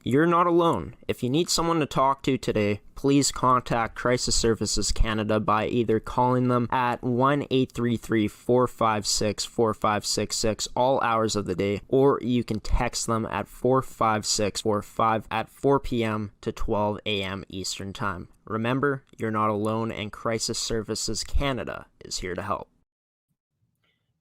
You're not alone. If you need someone to talk to today, please contact Crisis Services Canada by either calling them at 1-833-456-4566 all hours of the day, or you can text them at 45645 at 4 p.m. to 12 a.m. Eastern Time. Remember, you're not alone, and Crisis Services Canada is here to help.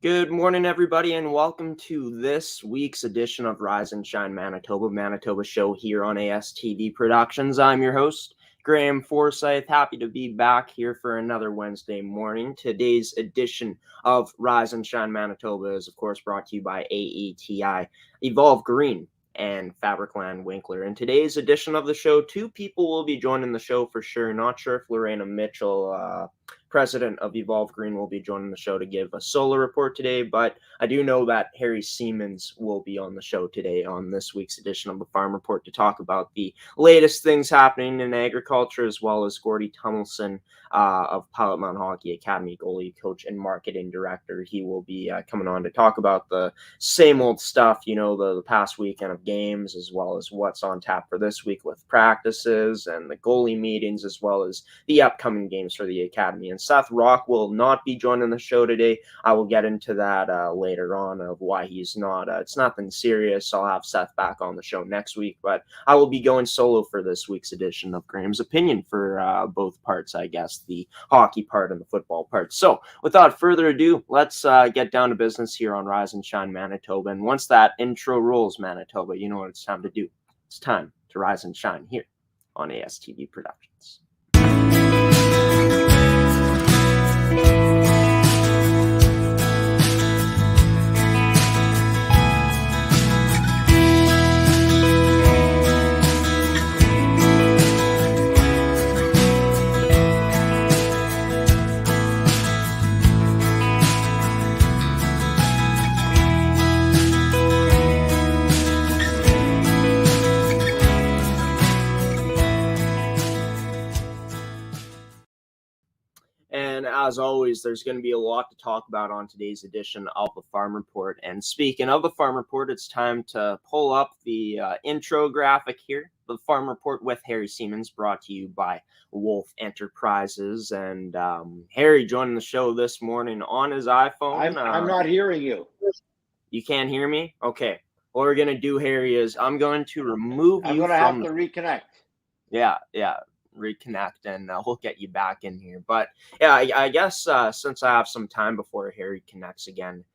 Good morning, everybody, and welcome to this week's edition of Rise and Shine Manitoba show here on ASTV Productions. I'm your host, Graeme Forsyth. Happy to be back here for another Wednesday morning. Today's edition of Rise and Shine Manitoba is, of course, brought to you by AETI, Evolve Green, and Fabricland Winkler. In today's edition of the show, two people will be joining the show for sure. Not sure if Lorena Mitchell, president of Evolve Green, will be joining the show to give a solo report today, but I do know that Harry Siemens will be on the show today on this week's edition of the Farm Report to talk about the latest things happening in agriculture, as well as Gordie Tumilson of Pilot-Mound Hockey-Academy, goalie coach and marketing director. He will be coming on to talk about the same old stuff, the past weekend of games, as well as what's on tap for this week with practices and the goalie meetings, as well as the upcoming games for the academy. And Seth Rock will not be joining the show today. I will get into that later on of why he's not. It's nothing serious. I'll have Seth back on the show next week, but I will be going solo for this week's edition of Graham's Opinion for both parts, I guess, the hockey part and the football part. So without further ado, let's get down to business here on Rise and Shine Manitoba. And once that intro rolls, Manitoba, you know what it's time to do. It's time to rise and shine here on ASTV Productions. And as always, there's going to be a lot to talk about on today's edition of the Farm Report. And speaking of the Farm Report, it's time to pull up the intro graphic here. The Farm Report with Harry Siemens, brought to you by Wolf Enterprises. And Harry joining the show this morning on his iPhone. I'm not hearing you. You can't hear me? Okay. What we're going to do, Harry, is I'm going to remove you. I'm going to have to reconnect. Yeah. Reconnect, and we'll get you back in here. But yeah, I guess since I have some time before Harry connects again,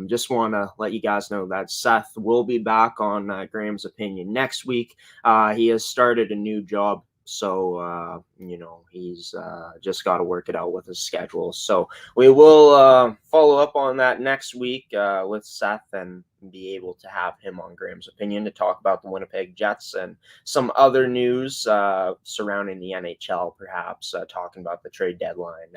just want to let you guys know that Seth will be back on Graham's Opinion next week. He has started a new job, so he's just got to work it out with his schedule. So we will follow up on that next week with Seth and be able to have him on Graham's Opinion to talk about the Winnipeg Jets and some other news surrounding the NHL, perhaps talking about the trade deadline,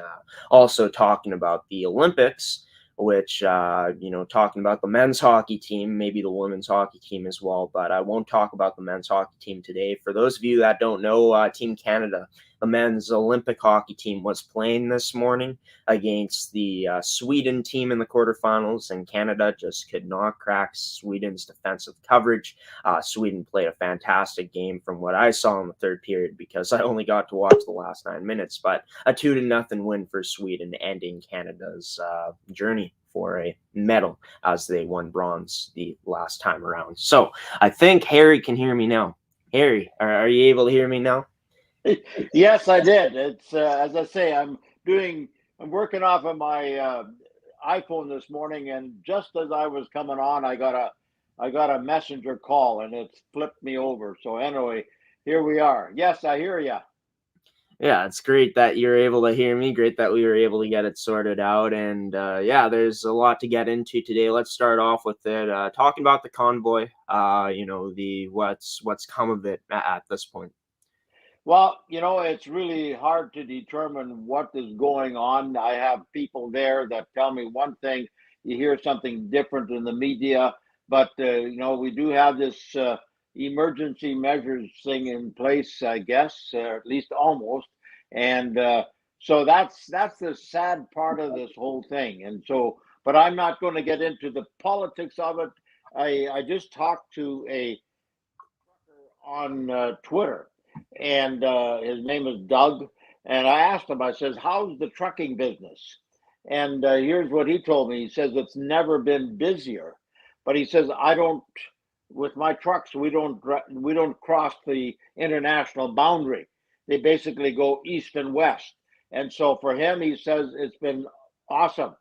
also talking about the Olympics, which, talking about the men's hockey team, maybe the women's hockey team as well, but I won't talk about the men's hockey team today. For those of you that don't know, Team Canada, the men's Olympic hockey team, was playing this morning against the Sweden team in the quarterfinals, and Canada just could not crack Sweden's defensive coverage. Sweden played a fantastic game from what I saw in the third period, because I only got to watch the last 9 minutes, but a 2-0 win for Sweden, ending Canada's journey for a medal as they won bronze the last time around. So I think Harry can hear me now. Harry, are you able to hear me now? Yes, I did. It's as I say, I'm working off of my iPhone this morning, and just as I was coming on, I got a messenger call, and it's flipped me over. So anyway, here we are. Yes, I hear you. Yeah, it's great that you're able to hear me. Great that we were able to get it sorted out. And there's a lot to get into today. Let's start off with it. Talking about the convoy, the what's come of it at this point. Well, it's really hard to determine what is going on. I have people there that tell me one thing, you hear something different in the media, but we do have this emergency measures thing in place, I guess, at least almost. And so that's the sad part of this whole thing. And so, but I'm not going to get into the politics of it. I just talked to a on Twitter, and his name is Doug. And I asked him, I says, "How's the trucking business?" And here's what he told me. He says it's never been busier, but he says I don't. With my trucks, we don't cross the international boundary. They basically go east and west, and so for him, he says it's been awesome.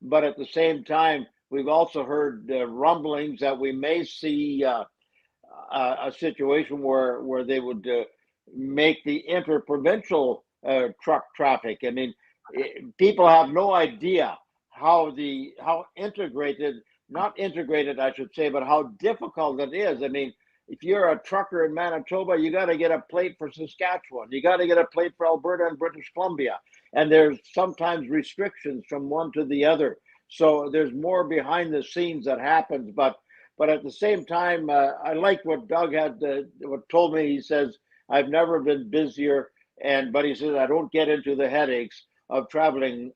But at the same time, we've also heard rumblings that we may see a situation where they would make the interprovincial truck traffic. I mean, people have no idea how integrated, not integrated, I should say, but how difficult it is. I mean, if you're a trucker in Manitoba, you got to get a plate for Saskatchewan. You got to get a plate for Alberta and British Columbia. And there's sometimes restrictions from one to the other. So there's more behind the scenes that happens. But at the same time, I like what Doug had what told me. He says, "I've never been busier," but he says I don't get into the headaches of traveling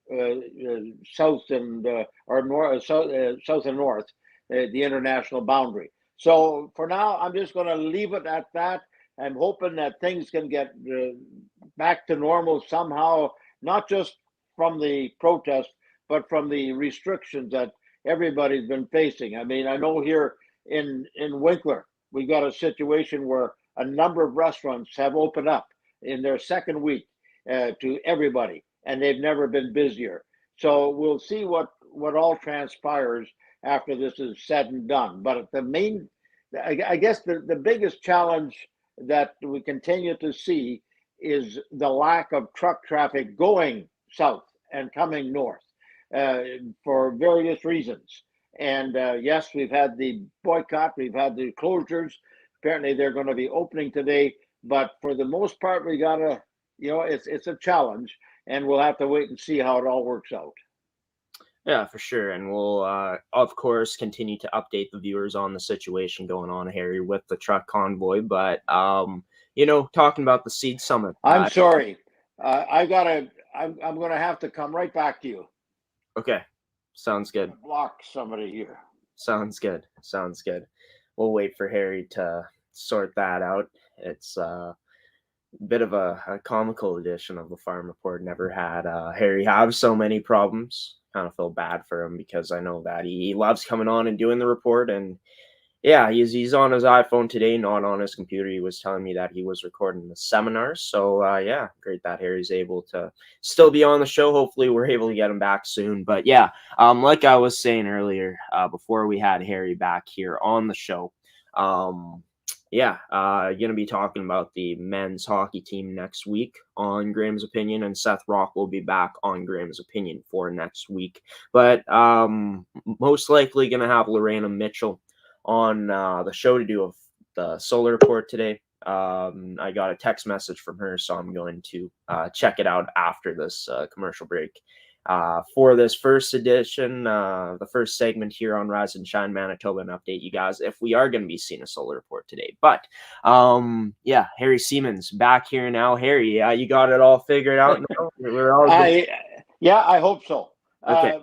south and or north, south and north, the international boundary. So for now, I'm just going to leave it at that. I'm hoping that things can get back to normal somehow, not just from the protest, but from the restrictions that everybody's been facing. I mean, I know here in Winkler, we got a situation where a number of restaurants have opened up in their second week to everybody, and they've never been busier. So we'll see what all transpires after this is said and done. But I guess the biggest challenge that we continue to see is the lack of truck traffic going south and coming north uh, for various reasons. And yes, we've had the boycott, we've had the closures. Apparently, they're going to be opening today. But for the most part, we got to, it's a challenge, and we'll have to wait and see how it all works out. Yeah, for sure. And we'll, of course, continue to update the viewers on the situation going on, Harry, with the truck convoy. But, talking about the Seed Summit. I'm sorry. I'm going to have to come right back to you. Okay. Sounds good. Block somebody here. Sounds good. Sounds good. We'll wait for Harry to sort that out. It's a bit of a comical edition of the Farm Report. Never had Harry have so many problems. Kind of feel bad for him because I know that he loves coming on and doing the report. And yeah, he's on his iPhone today, not on his computer. He was telling me that he was recording the seminar. So yeah, great that Harry's able to still be on the show. Hopefully we're able to get him back soon. But yeah, like I was saying earlier, before we had Harry back here on the show, going to be talking about the men's hockey team next week on Graeme's Opinion, and Seth Rock will be back on Graeme's Opinion for next week. But most likely going to have Lorena Mitchell on the show to do the Solar Report today. I got a text message from her, so I'm going to check it out after this commercial break. For this first edition, the first segment here on Rise and Shine Manitoba, and update you guys if we are going to be seeing a Solar Report today. But Harry Siemens back here now. Harry, you got it all figured out now? We're all good. I hope so. Okay.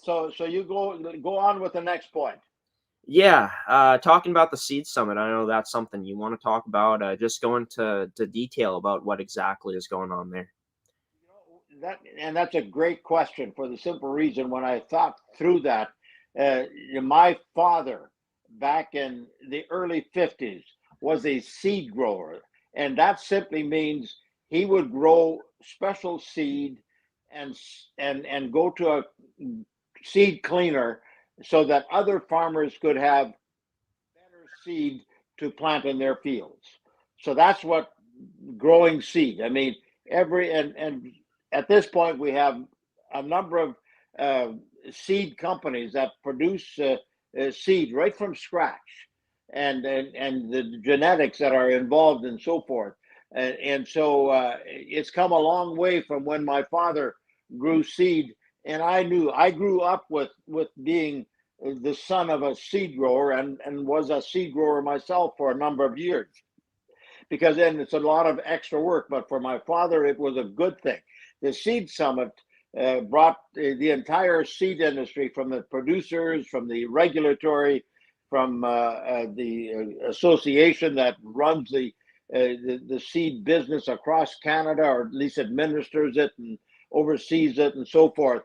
So you go on with the next point. Yeah, talking about the Seed Summit, I know that's something you want to talk about. Just go into detail about what exactly is going on there. That's a great question for the simple reason when I thought through that, my father back in the early 50s was a seed grower, and that simply means he would grow special seed and go to a seed cleaner so that other farmers could have better seed to plant in their fields. So that's what growing seed. I mean, and at this point we have a number of seed companies that produce seed right from scratch, and the genetics that are involved and so forth. And so it's come a long way from when my father grew seed. And I grew up with being the son of a seed grower and was a seed grower myself for a number of years, because then it's a lot of extra work. But for my father, it was a good thing. The Seed Summit brought the entire seed industry, from the producers, from the regulatory, the association that runs the seed business across Canada, or at least administers it and oversees it and so forth.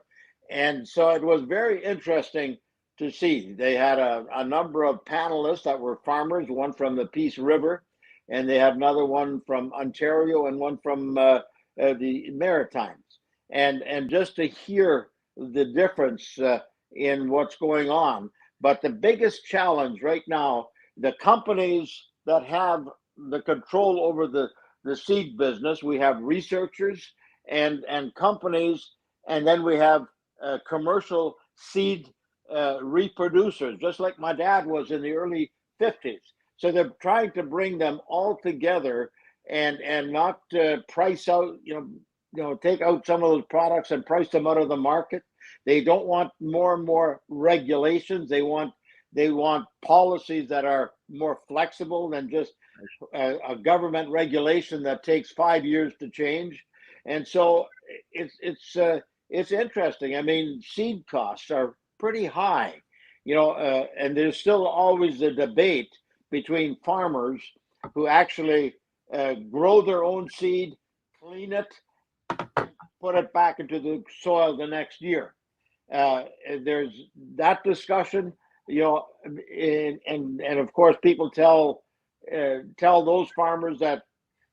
And so it was very interesting to see. They had a number of panelists that were farmers, one from the Peace River, and they had another one from Ontario and one from the Maritimes. And just to hear the difference in what's going on. But the biggest challenge right now, the companies that have the control over the seed business, we have researchers and companies, and then we have commercial seed reproducers, just like my dad was in the early 50s. So they're trying to bring them all together and not price out, take out some of those products and price them out of the market. They don't want more and more regulations. They want policies that are more flexible than just a government regulation that takes 5 years to change. And so it's interesting. I mean, seed costs are pretty high, and there's still always a debate between farmers who actually grow their own seed, clean it, put it back into the soil the next year. There's that discussion, and of course people tell those farmers that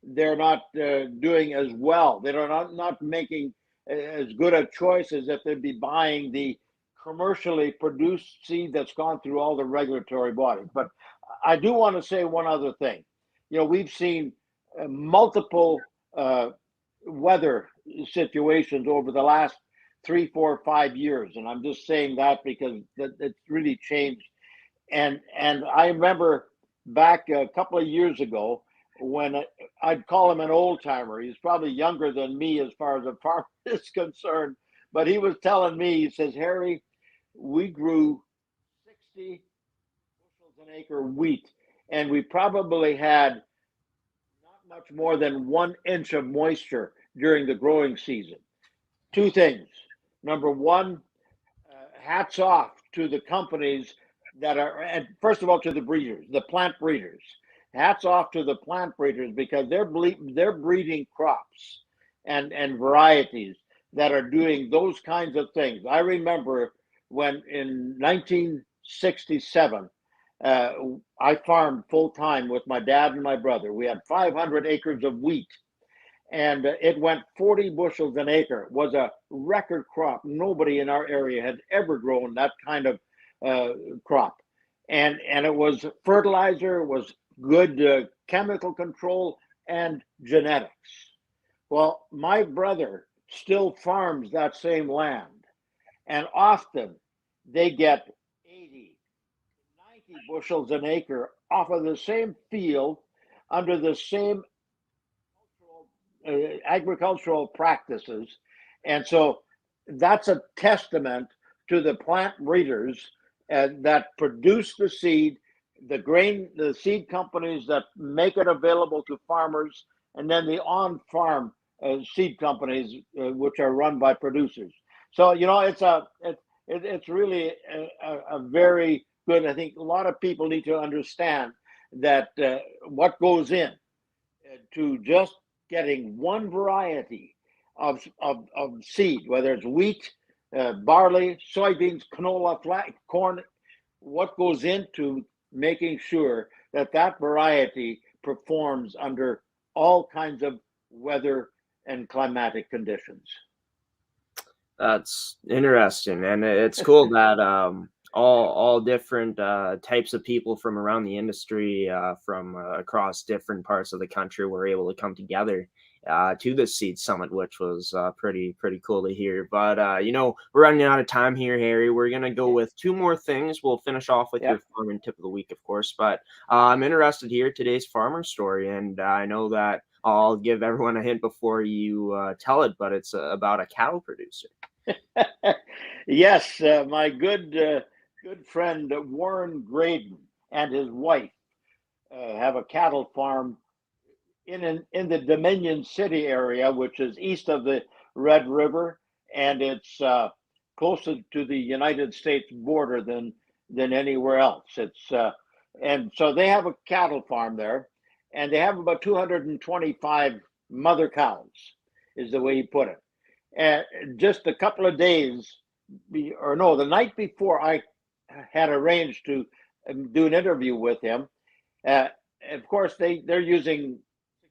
they're not doing as well. They're not making as good a choice as if they'd be buying the commercially produced seed that's gone through all the regulatory bodies. But I do want to say one other thing. We've seen multiple weather situations over the last 3, 4, 5 years, and I'm just saying that because it's really changed. And I remember back a couple of years ago when I'd call him an old timer. He's probably younger than me as far as a farmer is concerned, but he was telling me, he says, Harry, we grew 60 bushels an acre wheat, and we probably had not much more than 1 inch of moisture during the growing season. Two things. Number one, hats off to the companies that are, and first of all, to the breeders, the plant breeders. Hats off to the plant breeders, because they're breeding crops and varieties that are doing those kinds of things. I remember when in 1967, I farmed full time with my dad and my brother. We had 500 acres of wheat, and it went 40 bushels an acre. It was a record crop. Nobody in our area had ever grown that kind of crop. And it was fertilizer, it was good chemical control and genetics. Well, my brother still farms that same land, and often they get 80, 90 bushels an acre off of the same field under the same agricultural practices. And so that's a testament to the plant breeders that produce the seed, the seed companies that make it available to farmers, and then the on-farm seed companies, which are run by producers. So it's really a very good. I think a lot of people need to understand that what goes in to just getting one variety of seed, whether it's wheat, barley, soybeans, canola, corn, what goes into making sure that variety performs under all kinds of weather and climatic conditions. That's interesting, and it's cool that all different types of people from around the industry, from across different parts of the country, were able to come together to this seed summit, which was pretty cool to hear. But we're running out of time here, Harry. We're gonna go with two more things. We'll finish off with your farming tip of the week, of course. But I'm interested here today's farmer story, and I know that I'll give everyone a hint before you tell it, but it's about a cattle producer. Yes, my good friend Warren Graydon and his wife have a cattle farm in the Dominion City area, which is east of the Red River, and it's closer to the United States border than than anywhere else. It's and so they have a cattle farm there, and they have about 225 mother cows, is the way he put it. And just a couple of days, or no, the night before, I had arranged to do an interview with him. Uh, of course, they're using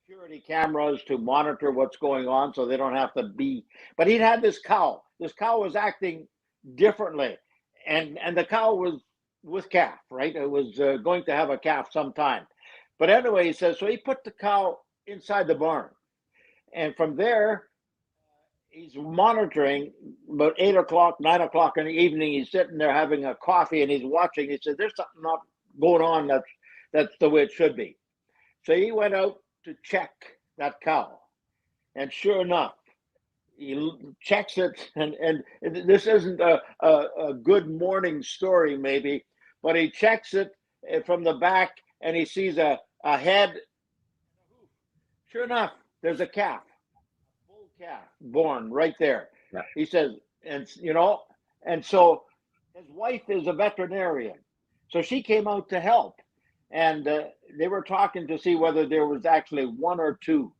security cameras to monitor what's going on, so they don't have to be. But he'd had this cow. This cow was acting differently, and the cow was with calf, right? It was going to have a calf sometime. But anyway, he says, so he put the cow inside the barn, and from there he's monitoring. About 8 o'clock, 9 o'clock in the evening, he's sitting there having a coffee and he's watching. He said, there's something not going on that's the way it should be. So he went out to check that cow, and sure enough, he checks it, and this isn't a good morning story maybe, but he checks it from the back, and he sees a head. Sure enough, there's a calf, a bull calf born right there. Yeah. He says, and and so his wife is a veterinarian, so she came out to help, and they were talking to see whether there was actually one or two.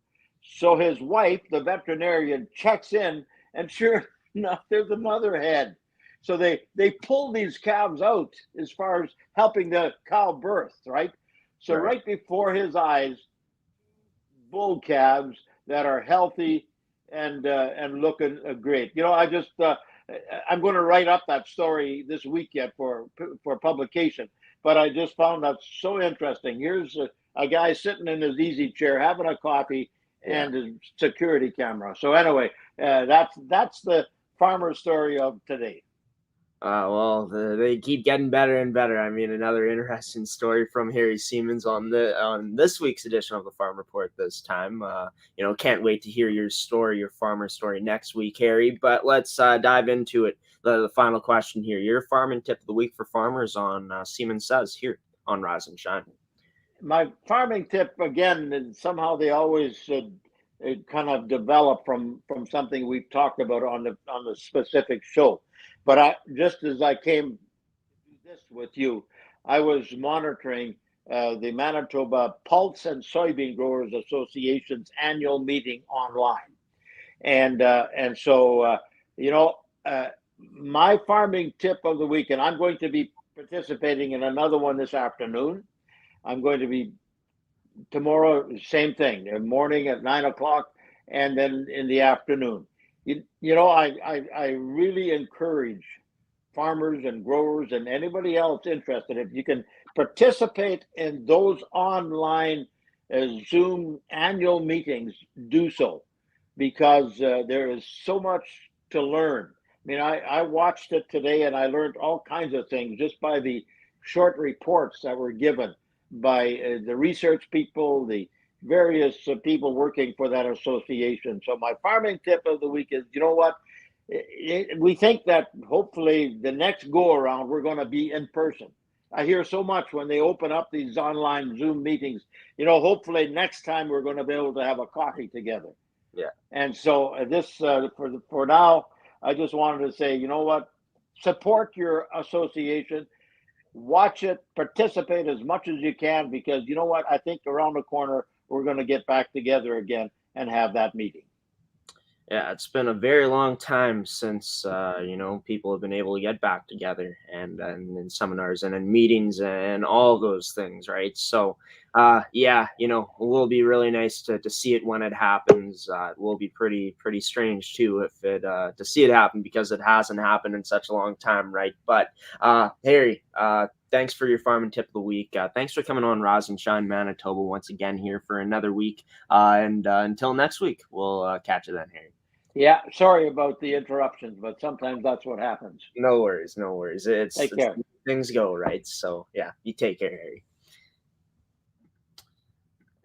So his wife, the veterinarian, checks in, and sure enough, there's a mother head. So they pull these calves out as far as helping the cow birth, right? So right before his eyes, bull calves that are healthy and looking great. I just I'm going to write up that story this week yet for publication. But I just found that so interesting. Here's a guy sitting in his easy chair having a coffee and a security camera. So anyway, that's the farmer story of today. Well, they keep getting better and better. I mean, another interesting story from Harry Siemens on this week's edition of the Farm Report this time. Can't wait to hear your story, your farmer story next week, Harry. But let's dive into it. The final question here. Your farming tip of the week for farmers on Siemens Says here on Rise and Shine. My farming tip, again, somehow they always kind of develop from something we've talked about on the specific show. But just as I came to do this with you, I was monitoring the Manitoba Pulse and Soybean Growers Association's annual meeting online, and so my farming tip of the week, and I'm going to be participating in another one this afternoon. I'm going to be tomorrow, same thing, the morning at 9 o'clock, and then in the afternoon. I really encourage farmers and growers and anybody else interested, if you can participate in those online Zoom annual meetings, do so, because there is so much to learn. I mean, I watched it today and I learned all kinds of things just by the short reports that were given by the research people, the various people working for that association. So my farming tip of the week is, you know what? We think that hopefully the next go around, we're going to be in person. I hear so much when they open up these online Zoom meetings, hopefully next time we're going to be able to have a coffee together. Yeah. And so this, for now, I just wanted to say, you know what? Support your association. Watch it, participate as much as you can, because you know what? I think around the corner, we're going to get back together again and have that meeting. Yeah, it's been a very long time since, people have been able to get back together and in seminars and in meetings and all those things, right? So, it will be really nice to see it when it happens. It will be pretty strange, too, if to see it happen, because it hasn't happened in such a long time, right? But, Harry, thanks for your farming tip of the week. Thanks for coming on Rise and Shine Manitoba once again here for another week. And until next week, we'll catch you then, Harry. Yeah, sorry about the interruptions, but sometimes that's what happens. No worries. Take care. Things go, right? So, yeah, you take care, Harry.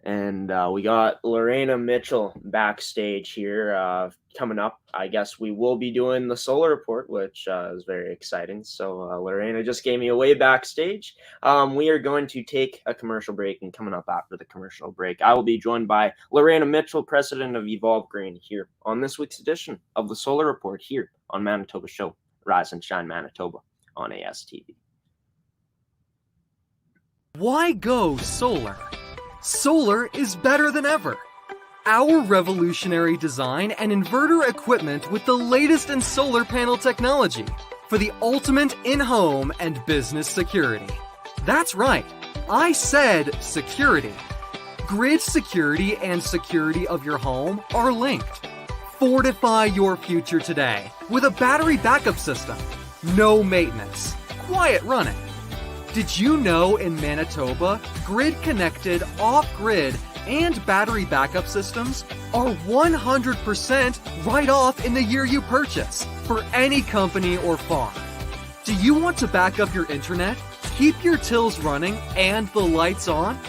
And we got Lorena Mitchell backstage here coming up. I guess we will be doing the solar report, which is very exciting. So Lorena just gave me away backstage. We are going to take a commercial break, and coming up after the commercial break, I will be joined by Lorena Mitchell, president of Evolve Green, here on this week's edition of the solar report here on Manitoba Show, Rise and Shine Manitoba on ASTV. Why go solar? Solar is better than ever. Our revolutionary design and inverter equipment with the latest in solar panel technology for the ultimate in-home and business security. That's right, I said security. Grid security and security of your home are linked. Fortify your future today with a battery backup system. No maintenance, quiet running. Did you know in Manitoba, grid-connected, off-grid, and battery backup systems are 100% right off in the year you purchase for any company or farm? Do you want to back up your internet, keep your tills running, and the lights on?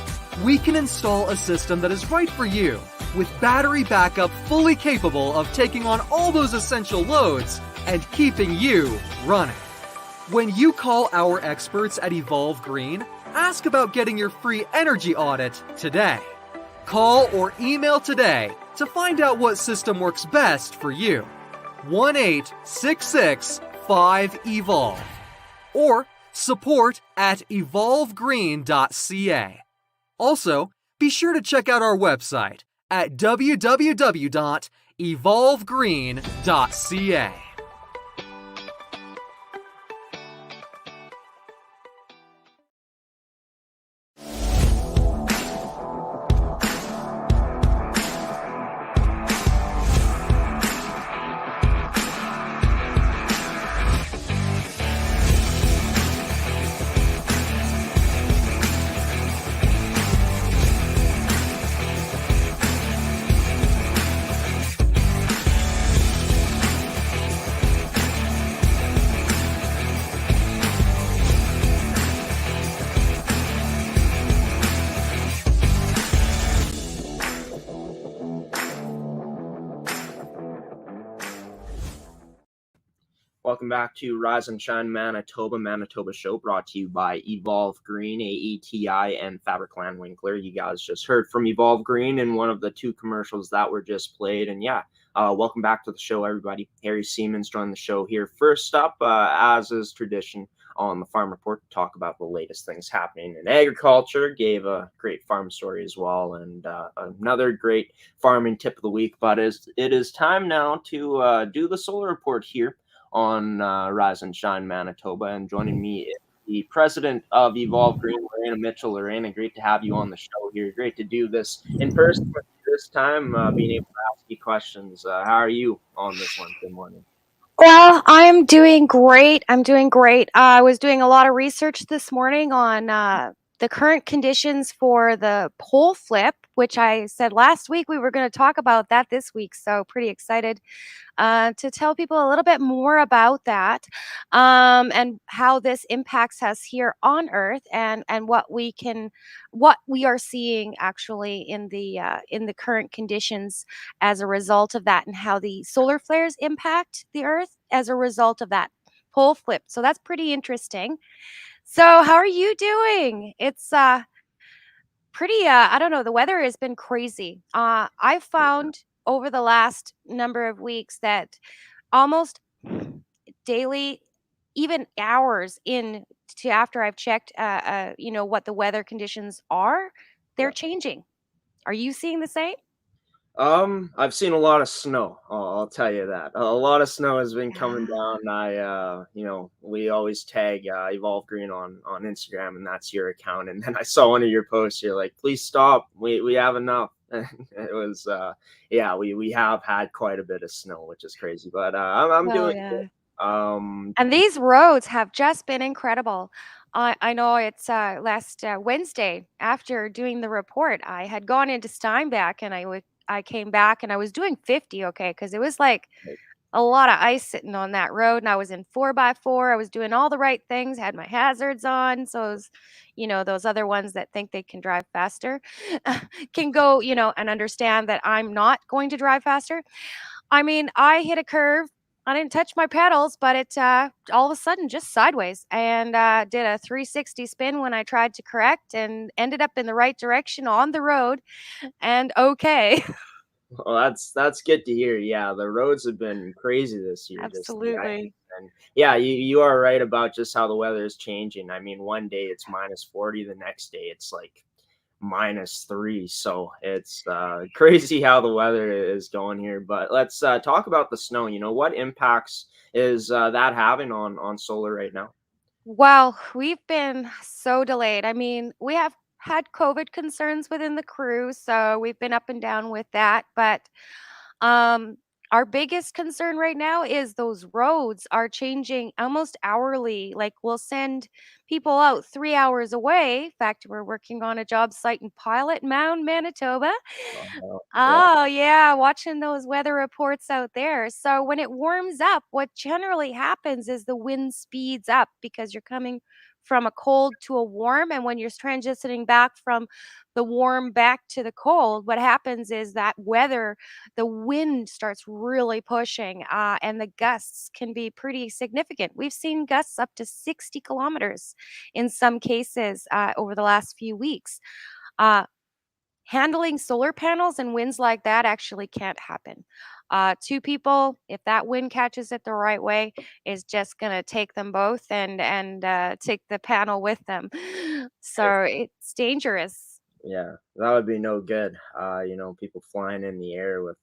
We can install a system that is right for you with battery backup fully capable of taking on all those essential loads and keeping you running. When you call our experts at Evolve Green, ask about getting your free energy audit today. Call or email today to find out what system works best for you. 1-866-5EVOLVE or support@evolvegreen.ca. Also, be sure to check out our website at www.evolvegreen.ca. Welcome back to Rise and Shine Manitoba show, brought to you by Evolve Green, AETI, and Fabricland Winkler. You guys just heard from Evolve Green in one of the two commercials that were just played. And welcome back to the show, everybody. Harry Siemens joined the show here. First up, as is tradition on the Farm Report, to talk about the latest things happening in agriculture. Gave a great farm story as well, and another great farming tip of the week. But it is time now to do the solar report here on Rise and Shine Manitoba, and joining me is the president of Evolve Green, Lorena Mitchell. Lorena, great to have you on the show here. Great to do this in person this time, being able to ask you questions. How are you on this one? Good morning. Well, I'm doing great. I was doing a lot of research this morning on the current conditions for the pole flip, which I said last week we were going to talk about that this week. So pretty excited to tell people a little bit more about that, and how this impacts us here on Earth, and what we are seeing actually in the current conditions as a result of that, and how the solar flares impact the Earth as a result of that pole flip. So that's pretty interesting. So how are you doing? It's pretty I don't know, the weather has been crazy. I've found over the last number of weeks that almost daily, even hours in to after I've checked what the weather conditions are, they're changing. Are you seeing the same? I've seen a lot of snow. I'll tell you that. A lot of snow has been coming down. We always tag Evolve Green on Instagram, and that's your account. And then I saw one of your posts. You're like, please stop. We have enough. It was, we have had quite a bit of snow, which is crazy. But I'm doing good. And these roads have just been incredible. I know it's last Wednesday, after doing the report, I had gone into Steinbach, and I came back and I was doing 50, okay, because it was like a lot of ice sitting on that road, and I was in 4x4. I was doing all the right things, had my hazards on. So it was, those other ones that think they can drive faster can go, and understand that I'm not going to drive faster. I mean, I hit a curve. I didn't touch my pedals, but it all of a sudden just sideways, and did a 360 spin when I tried to correct, and ended up in the right direction on the road, and okay. Well, that's good to hear. Yeah, the roads have been crazy this year. Absolutely. And yeah, you are right about just how the weather is changing. I mean, one day it's -40, the next day it's like -3. So it's crazy how the weather is going here. But let's talk about the snow. What impacts is that having on solar right now? Well, we've been so delayed. I mean, we have had COVID concerns within the crew, so we've been up and down with that. But um, our biggest concern right now is those roads are changing almost hourly. Like we'll send people out 3 hours away. In fact, we're working on a job site in Pilot-Mound, Manitoba. Yeah, Oh, yeah, watching those weather reports out there. So when it warms up, what generally happens is the wind speeds up because you're coming from a cold to a warm. And when you're transitioning back from the warm back to the cold, what happens is that the wind starts really pushing, and the gusts can be pretty significant. We've seen gusts up to 60 kilometers in some cases over the last few weeks. Uh, Handling solar panels and winds like that actually can't happen. Two people, if that wind catches it the right way, is just gonna take them both and take the panel with them. So it's dangerous. yeah, that would be no good. People flying in the air with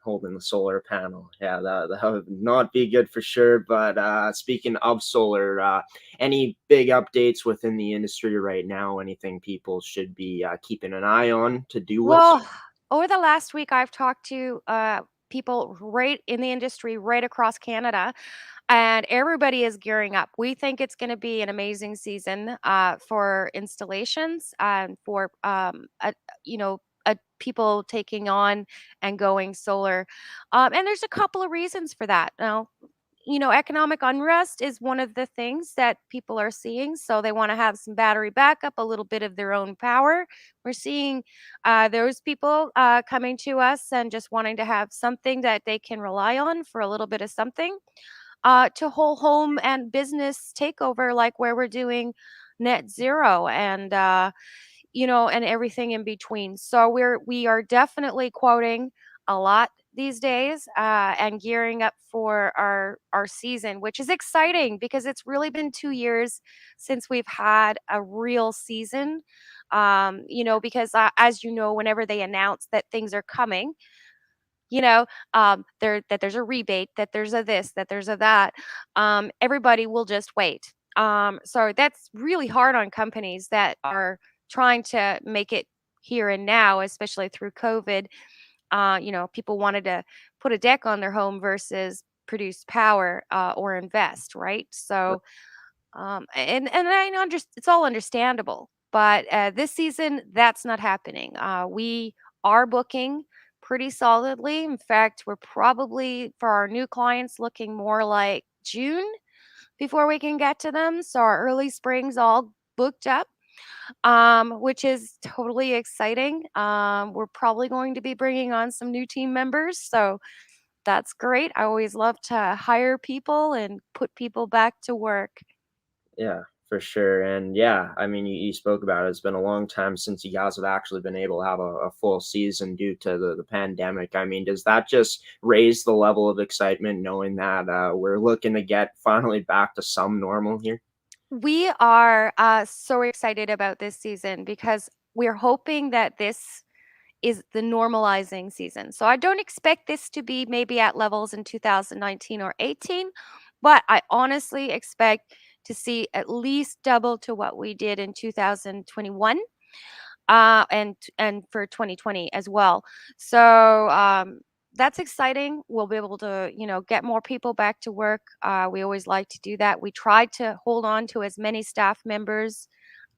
holding the solar panel. Yeah, that would not be good for sure. But speaking of solar, any big updates within the industry right now? Anything people should be keeping an eye on to do with? Well, over the last week, I've talked to people right in the industry right across Canada, and everybody is gearing up. We think it's going to be an amazing season for installations and for you know people taking on and going solar. And there's a couple of reasons for that. Now, economic unrest is one of the things that people are seeing. So they want to have some battery backup, a little bit of their own power. We're seeing those people coming to us and just wanting to have something that they can rely on for a little bit of something, to whole home and business takeover, like where we're doing net zero and everything in between. So we are definitely quoting a lot these days, and gearing up for our season, which is exciting because it's really been 2 years since we've had a real season. Because as you know, whenever they announce that things are coming, that there's a rebate, that there's a this, that there's a that, everybody will just wait. So that's really hard on companies that are trying to make it here and now, especially through COVID. People wanted to put a deck on their home versus produce power or invest, right? So and it's all understandable, but this season that's not happening. We are booking pretty solidly. In fact, we're probably for our new clients looking more like June before we can get to them. So our early spring's all booked up, which is totally exciting. We're probably going to be bringing on some new team members, so that's great. I always love to hire people and put people back to work. Yeah, for sure. And yeah, I mean, you spoke about it. It's been a long time since you guys have actually been able to have a full season due to the pandemic. I mean, does that just raise the level of excitement knowing that we're looking to get finally back to some normal here? We are so excited about this season because we're hoping that this is the normalizing season. So I don't expect this to be maybe at levels in 2019 or 18, but I honestly expect to see at least double to what we did in 2021, and for 2020 as well. So that's exciting. We'll be able to, get more people back to work. We always like to do that. We tried to hold on to as many staff members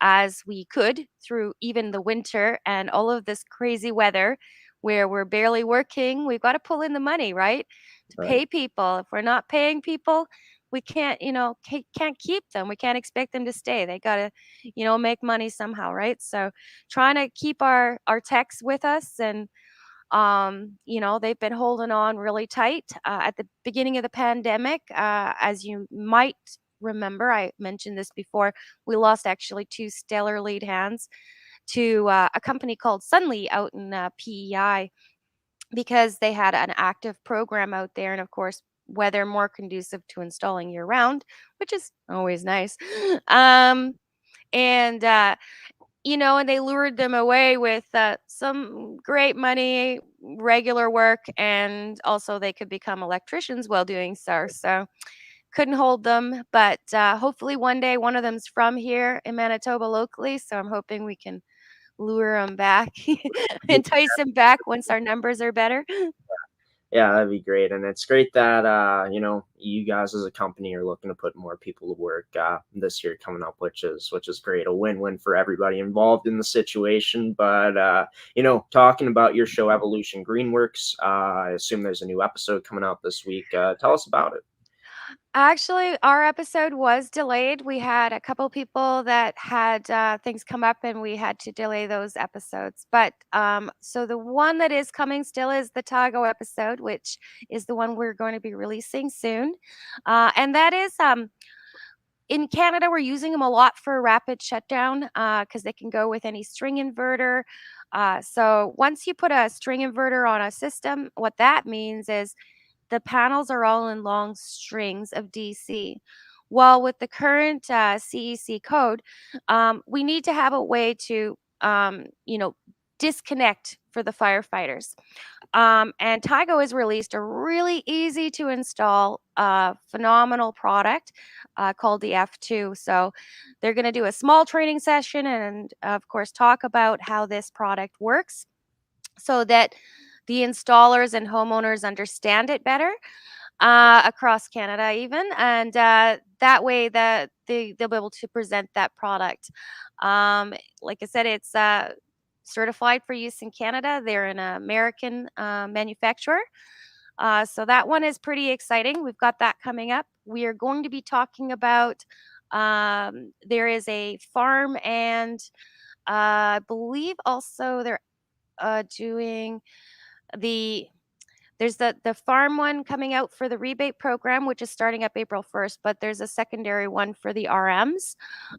as we could through even the winter and all of this crazy weather where we're barely working. We've got to pull in the money, right? To Right. pay people. If we're not paying people, we can't, can't keep them. We can't expect them to stay. They got to, make money somehow, right? So trying to keep our techs with us, and they've been holding on really tight at the beginning of the pandemic. As you might remember, I mentioned this before, we lost actually two stellar lead hands to a company called Sunly out in PEI because they had an active program out there. And of course, weather more conducive to installing year round, which is always nice. Um, and and they lured them away with some great money, regular work, and also they could become electricians while doing so. So couldn't hold them, but hopefully one day one of them's from here in Manitoba locally. So I'm hoping we can lure them back, entice them back once our numbers are better. Yeah, that'd be great. And it's great that you guys as a company are looking to put more people to work this year coming up, which is great. A win-win for everybody involved in the situation. But talking about your show Evolution Greenworks, I assume there's a new episode coming out this week. Tell us about it. Actually, our episode was delayed. We had a couple people that had things come up, and we had to delay those episodes. But so the one that is coming still is the Tago episode, which is the one we're going to be releasing soon. And that is in Canada, we're using them a lot for rapid shutdown because they can go with any string inverter. So once you put a string inverter on a system, what that means is the panels are all in long strings of DC. Well, with the current CEC code, we need to have a way to, disconnect for the firefighters. And Tygo has released a really easy to install, phenomenal product called the F2. So they're going to do a small training session and, of course, talk about how this product works so that the installers and homeowners understand it better across Canada even. And that way that they'll be able to present that product. Like I said, it's certified for use in Canada. They're an American manufacturer. So that one is pretty exciting. We've got that coming up. We are going to be talking about there is a farm and I believe also they're doing there's the farm one coming out for the rebate program, which is starting up April 1st, but there's a secondary one for the RMs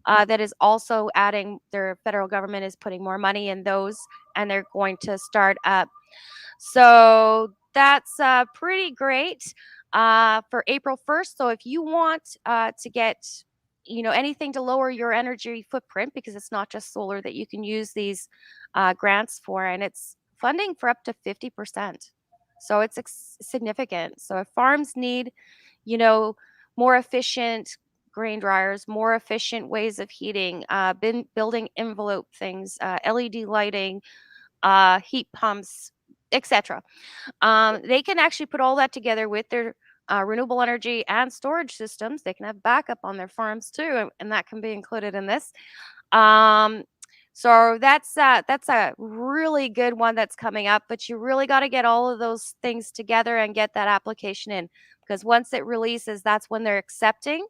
that is also adding. Their federal government is putting more money in those, and they're going to start up. So that's pretty great for April 1st. So if you want to get anything to lower your energy footprint, because it's not just solar that you can use these grants for, and it's funding for up to 50%. So it's significant. So if farms need, more efficient grain dryers, more efficient ways of heating, building envelope things, LED lighting, heat pumps, etc. They can actually put all that together with their renewable energy and storage systems. They can have backup on their farms too, and that can be included in this. So that's a really good one that's coming up, but you really got to get all of those things together and get that application in, because once it releases, that's when they're accepting.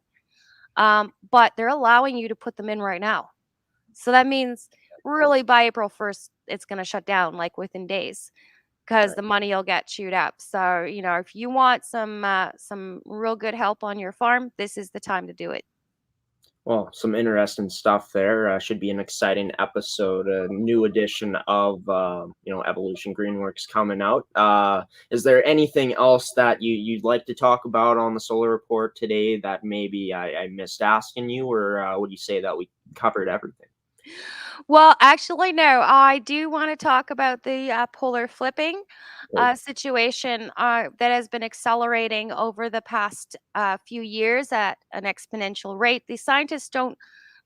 But they're allowing you to put them in right now. So that means really by April 1st, it's going to shut down like within days because the money will get chewed up. So, if you want some real good help on your farm, this is the time to do it. Well, some interesting stuff there. Should be an exciting episode, a new edition of Evolution Greenworks coming out. Is there anything else that you'd like to talk about on the Solar Report today that maybe I missed asking you, or would you say that we covered everything? Well, actually, no. I do want to talk about the polar flipping situation that has been accelerating over the past few years at an exponential rate. The scientists don't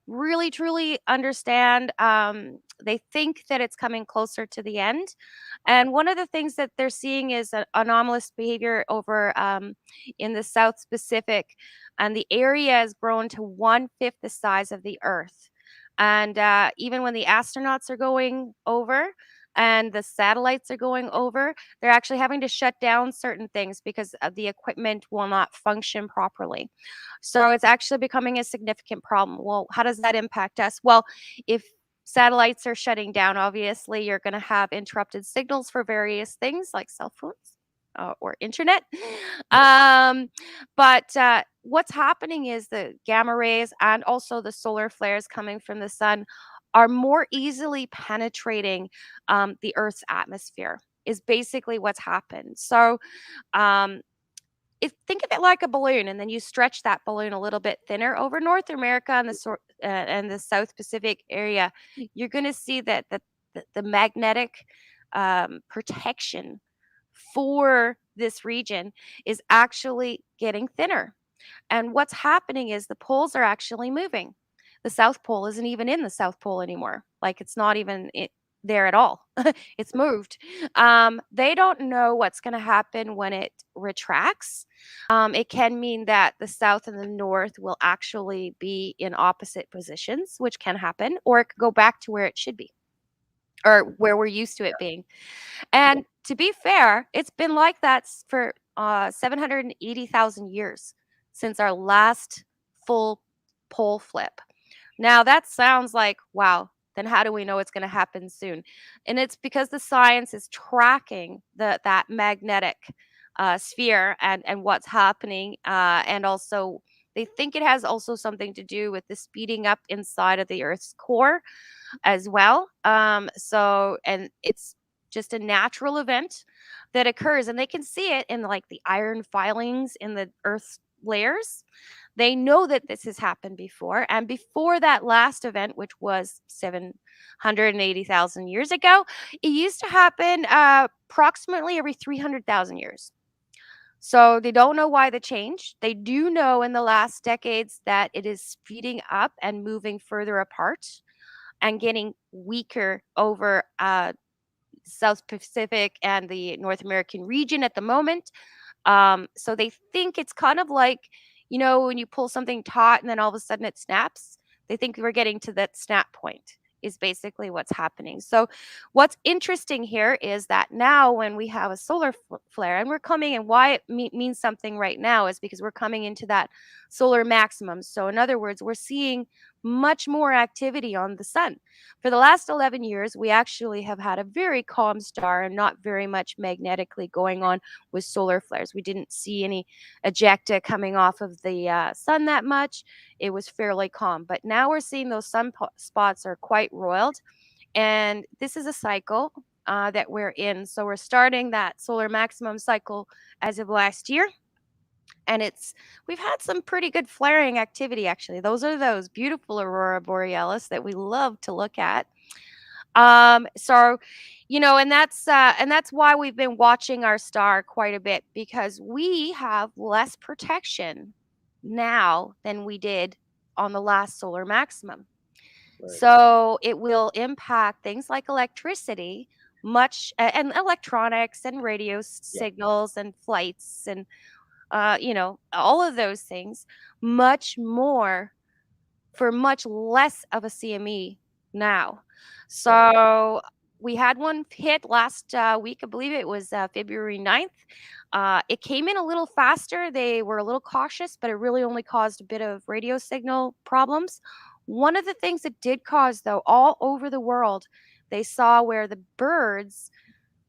really truly understand. They think that it's coming closer to the end. And one of the things that they're seeing is anomalous behavior over in the South Pacific. And the area has grown to 1/5 the size of the Earth. And even when the astronauts are going over and the satellites are going over, they're actually having to shut down certain things because the equipment will not function properly. So it's actually becoming a significant problem. Well, how does that impact us? Well, if satellites are shutting down, obviously you're going to have interrupted signals for various things like cell phones. Or internet. But what's happening is the gamma rays and also the solar flares coming from the sun are more easily penetrating the Earth's atmosphere, is basically what's happened. So think of it like a balloon, and then you stretch that balloon a little bit thinner over North America and the South Pacific area. You're going to see that the magnetic protection for this region is actually getting thinner. And what's happening is the poles are actually moving. The South Pole isn't even in the South Pole anymore. Like it's not even there at all. It's moved. They don't know what's going to happen when it retracts. It can mean that the South and the North will actually be in opposite positions, which can happen, or it could go back to where it should be or where we're used to it being. And to be fair, it's been like that for 780,000 years since our last full pole flip. Now, that sounds like, wow, then how do we know it's going to happen soon? And it's because the science is tracking that magnetic sphere and what's happening. And also, they think it has also something to do with the speeding up inside of the Earth's core as well. And it's just a natural event that occurs, and they can see it in like the iron filings in the Earth's layers. They know that this has happened before, and before that last event, which was 780,000 years ago, it used to happen approximately every 300,000 years. So they don't know why the change. They do know in the last decades that it is speeding up and moving further apart and getting weaker over South Pacific and the North American region at the moment. So they think it's kind of like, when you pull something taut and then all of a sudden it snaps. They think we're getting to that snap point is basically what's happening. So what's interesting here is that now when we have a solar flare and we're coming, and why it means something right now is because we're coming into that solar maximum. So in other words, we're seeing much more activity on the sun. For the last 11 years, we actually have had a very calm star and not very much magnetically going on with solar flares. We didn't see any ejecta coming off of the sun that much. It was fairly calm. But now we're seeing those sunspots are quite roiled. And this is a cycle that we're in. So we're starting that solar maximum cycle as of last year. And we've had some pretty good flaring activity, actually. Those are those beautiful aurora borealis that we love to look at. So, and that's why we've been watching our star quite a bit, because we have less protection now than we did on the last solar maximum. Right. So it will impact things like electricity much, and electronics and radio signals and flights and all of those things much more for much less of a CME now. So we had one hit last week. I believe it was February 9th. It came in a little faster. They were a little cautious, but it really only caused a bit of radio signal problems. One of the things it did cause, though, all over the world, they saw where the birds,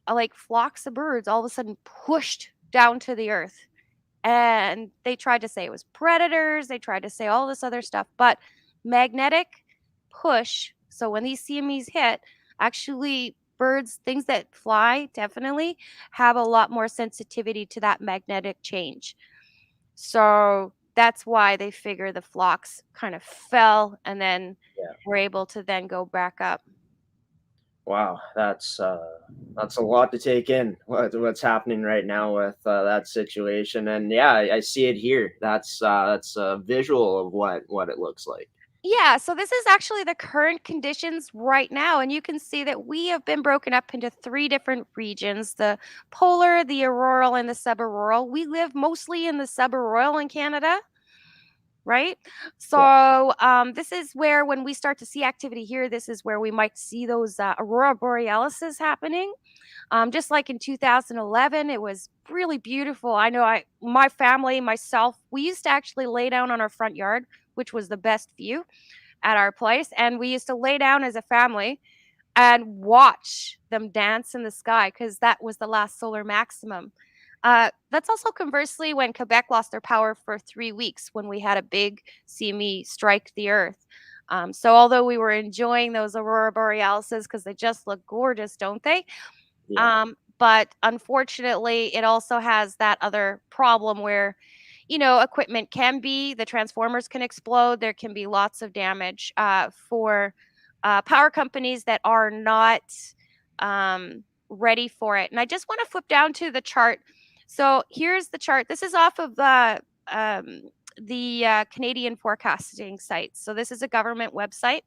like flocks of birds, all of a sudden pushed down to the earth. And they tried to say it was predators. They tried to say all this other stuff, but magnetic push. So when these CMEs hit, actually birds, things that fly, definitely have a lot more sensitivity to that magnetic change. So that's why they figure the flocks kind of fell and then were able to then go back up. Wow, that's a lot to take in. What's happening right now with that situation, and I see it here. That's a visual of what it looks like. Yeah, so this is actually the current conditions right now, and you can see that we have been broken up into 3 different regions: the polar, the auroral, and the subauroral. We live mostly in the subauroral in Canada. Right? So this is where, when we start to see activity here, this is where we might see those aurora borealises happening. Just like in 2011, it was really beautiful. I know my family, myself, we used to actually lay down on our front yard, which was the best view at our place. And we used to lay down as a family and watch them dance in the sky, because that was the last solar maximum. That's also conversely when Quebec lost their power for 3 weeks, when we had a big CME strike the earth. So although we were enjoying those aurora borealises because they just look gorgeous, don't they? Yeah. but unfortunately, it also has that other problem where, equipment the transformers can explode. There can be lots of damage for power companies that are not ready for it. And I just want to flip down to the chart. So here's the chart. This is off of the Canadian forecasting site. So this is a government website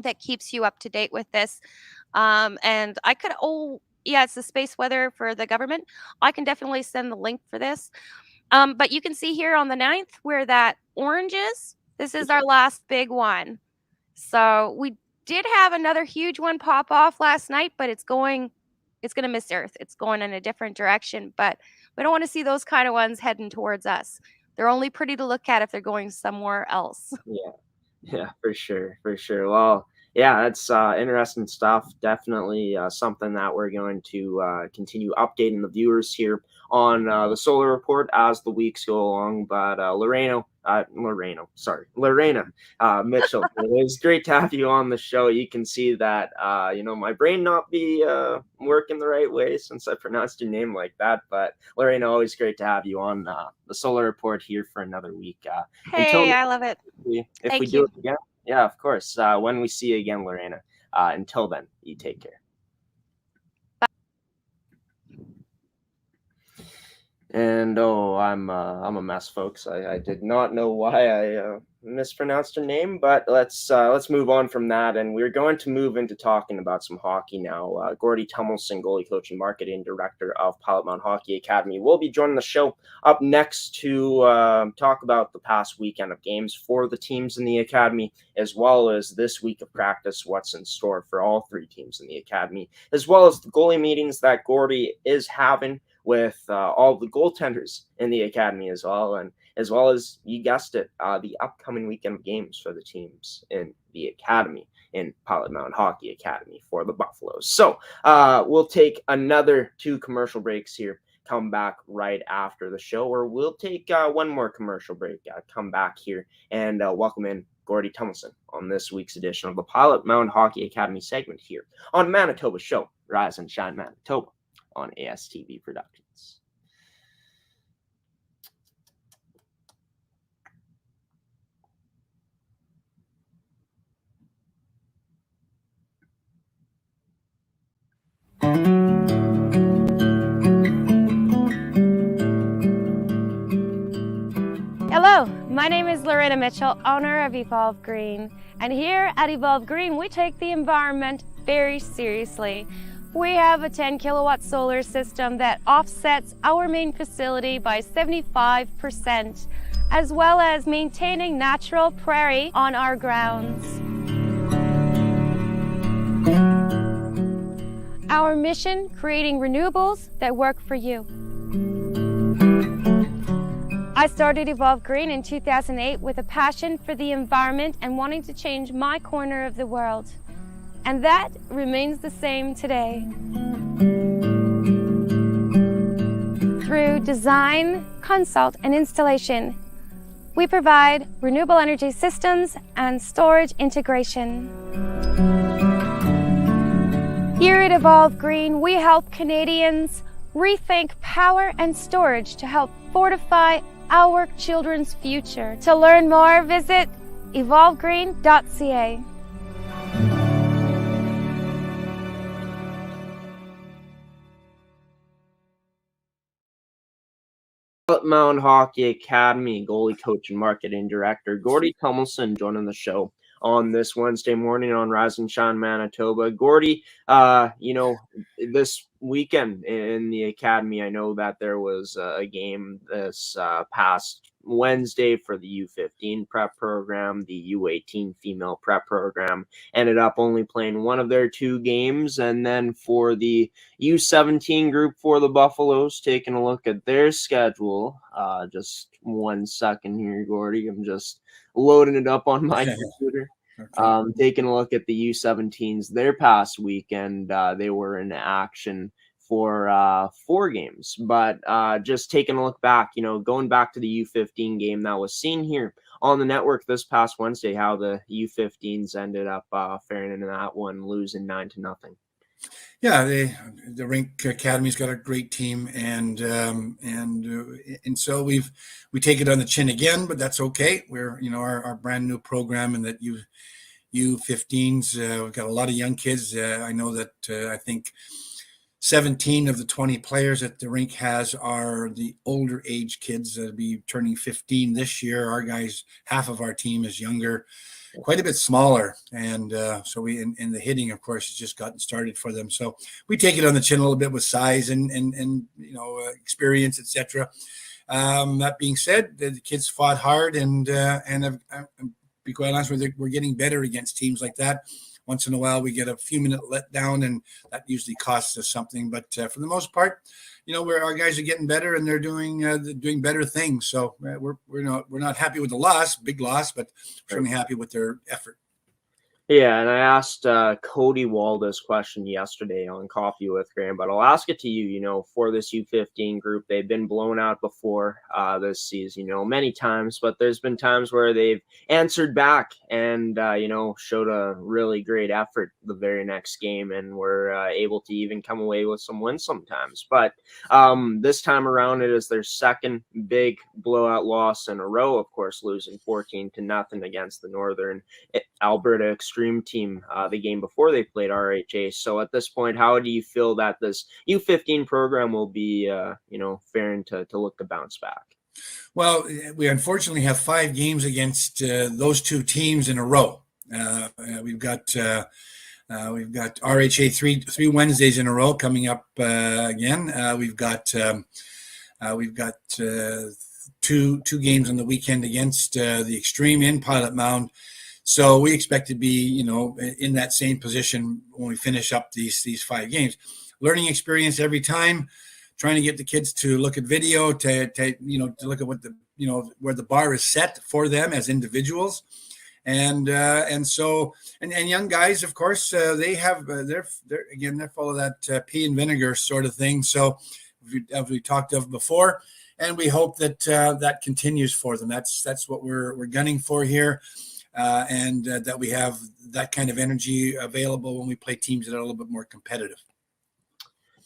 that keeps you up to date with this. And I could, it's the space weather for the government. I can definitely send the link for this. But you can see here on the 9th where that orange is. This is our last big one. So we did have another huge one pop off last night, but it's going to miss Earth. It's going in a different direction, but we don't want to see those kind of ones heading towards us. They're only pretty to look at if they're going somewhere else. Yeah, for sure. Well, yeah, that's interesting stuff. Definitely something that we're going to continue updating the viewers here on the Solar Report as the weeks go along. But Lorena Mitchell, it was great to have you on the show. You can see that, my brain not be working the right way since I pronounced your name like that. But Lorena, always great to have you on the Solar Report here for another week. I love it. If we do it again, yeah, of course. When we see you again, Lorena. Until then, you take care. And I'm a mess, folks. I did not know why I mispronounced her name, but let's move on from that, and we're going to move into talking about some hockey now. Gordie Tumilson, goalie coach and marketing director of Pilot-Mound Hockey-Academy, will be joining the show up next to talk about the past weekend of games for the teams in the academy, as well as this week of practice, what's in store for all 3 teams in the academy, as well as the goalie meetings that Gordie is having with all the goaltenders in the academy as well, and as well as, you guessed it, the upcoming weekend of games for the teams in the academy in Pilot-Mound Hockey-Academy for the Buffaloes. So we'll take another 2 commercial breaks here, come back right after the show, or we'll take one more commercial break, come back here and welcome in Gordie Tumilson on this week's edition of the Pilot-Mound Hockey-Academy segment here on Manitoba Show, Rise and Shine Manitoba, on ASTV Productions. Hello, my name is Lorena Mitchell, owner of Evolve Green. And here at Evolve Green, we take the environment very seriously. We have a 10 kilowatt solar system that offsets our main facility by 75%, as well as maintaining natural prairie on our grounds. Our mission, creating renewables that work for you. I started Evolve Green in 2008 with a passion for the environment and wanting to change my corner of the world. And that remains the same today. Through design, consult, and installation, we provide renewable energy systems and storage integration. Here at Evolve Green, we help Canadians rethink power and storage to help fortify our children's future. To learn more, visit evolvegreen.ca. Pilot-Mound Hockey-Academy goalie coach and marketing director Gordie Tumilson joining the show on this Wednesday morning on Rise and Shine Manitoba. Gordie, this weekend in the academy, I know that there was a game this past Wednesday for the U15 prep program. The U18 female prep program ended up only playing one of their 2 games. And then for the U17 group for the Buffaloes, taking a look at their schedule, just 1 second here, Gordie. I'm just loading it up on my computer. Taking a look at the U17s their past weekend, they were in action for 4 games. But just taking a look back, going back to the U15 game that was seen here on the network this past Wednesday, how the U15s ended up faring into that one, losing 9-0. Yeah, the Rink Academy's got a great team, and so we take it on the chin again, but that's okay. We're our brand new program, and that U15s, we've got a lot of young kids. I know that I think 17 of the 20 players that the rink has are the older age kids that'll be turning 15 this year. Our guys, half of our team is younger, quite a bit smaller, and so we in the hitting, of course, has just gotten started for them. So we take it on the chin a little bit with size and experience, etc. That being said, the kids fought hard, and I'll be quite honest with you, we're getting better against teams like that. Once in a while, we get a few minute letdown, and that usually costs us something. But for the most part, where our guys are getting better, and they're doing better things. So we're not happy with the loss, big loss, but certainly happy with their effort. Yeah, and I asked Cody Wall this question yesterday on Coffee with Graeme, but I'll ask it to you. For this U15 group, they've been blown out before this season, many times, but there's been times where they've answered back and, showed a really great effort the very next game, and were able to even come away with some wins sometimes. But this time around, it is their second big blowout loss in a row, of course, losing 14-0 against the Northern Alberta Extreme team the game before they played RHA. So at this point, how do you feel that this U15 program will be, faring to look to bounce back? Well, we unfortunately have 5 games against those two teams in a row. We've got RHA three Wednesdays in a row coming up again. We've got two games on the weekend against the Extreme in Pilot-Mound. So we expect to be, in that same position when we finish up these 5 games. Learning experience every time, trying to get the kids to look at video, to look at what where the bar is set for them as individuals, and young guys, of course, they have they're full of that pea and vinegar sort of thing. So as we talked of before, and we hope that that continues for them. That's what we're gunning for here. And that we have that kind of energy available when we play teams that are a little bit more competitive.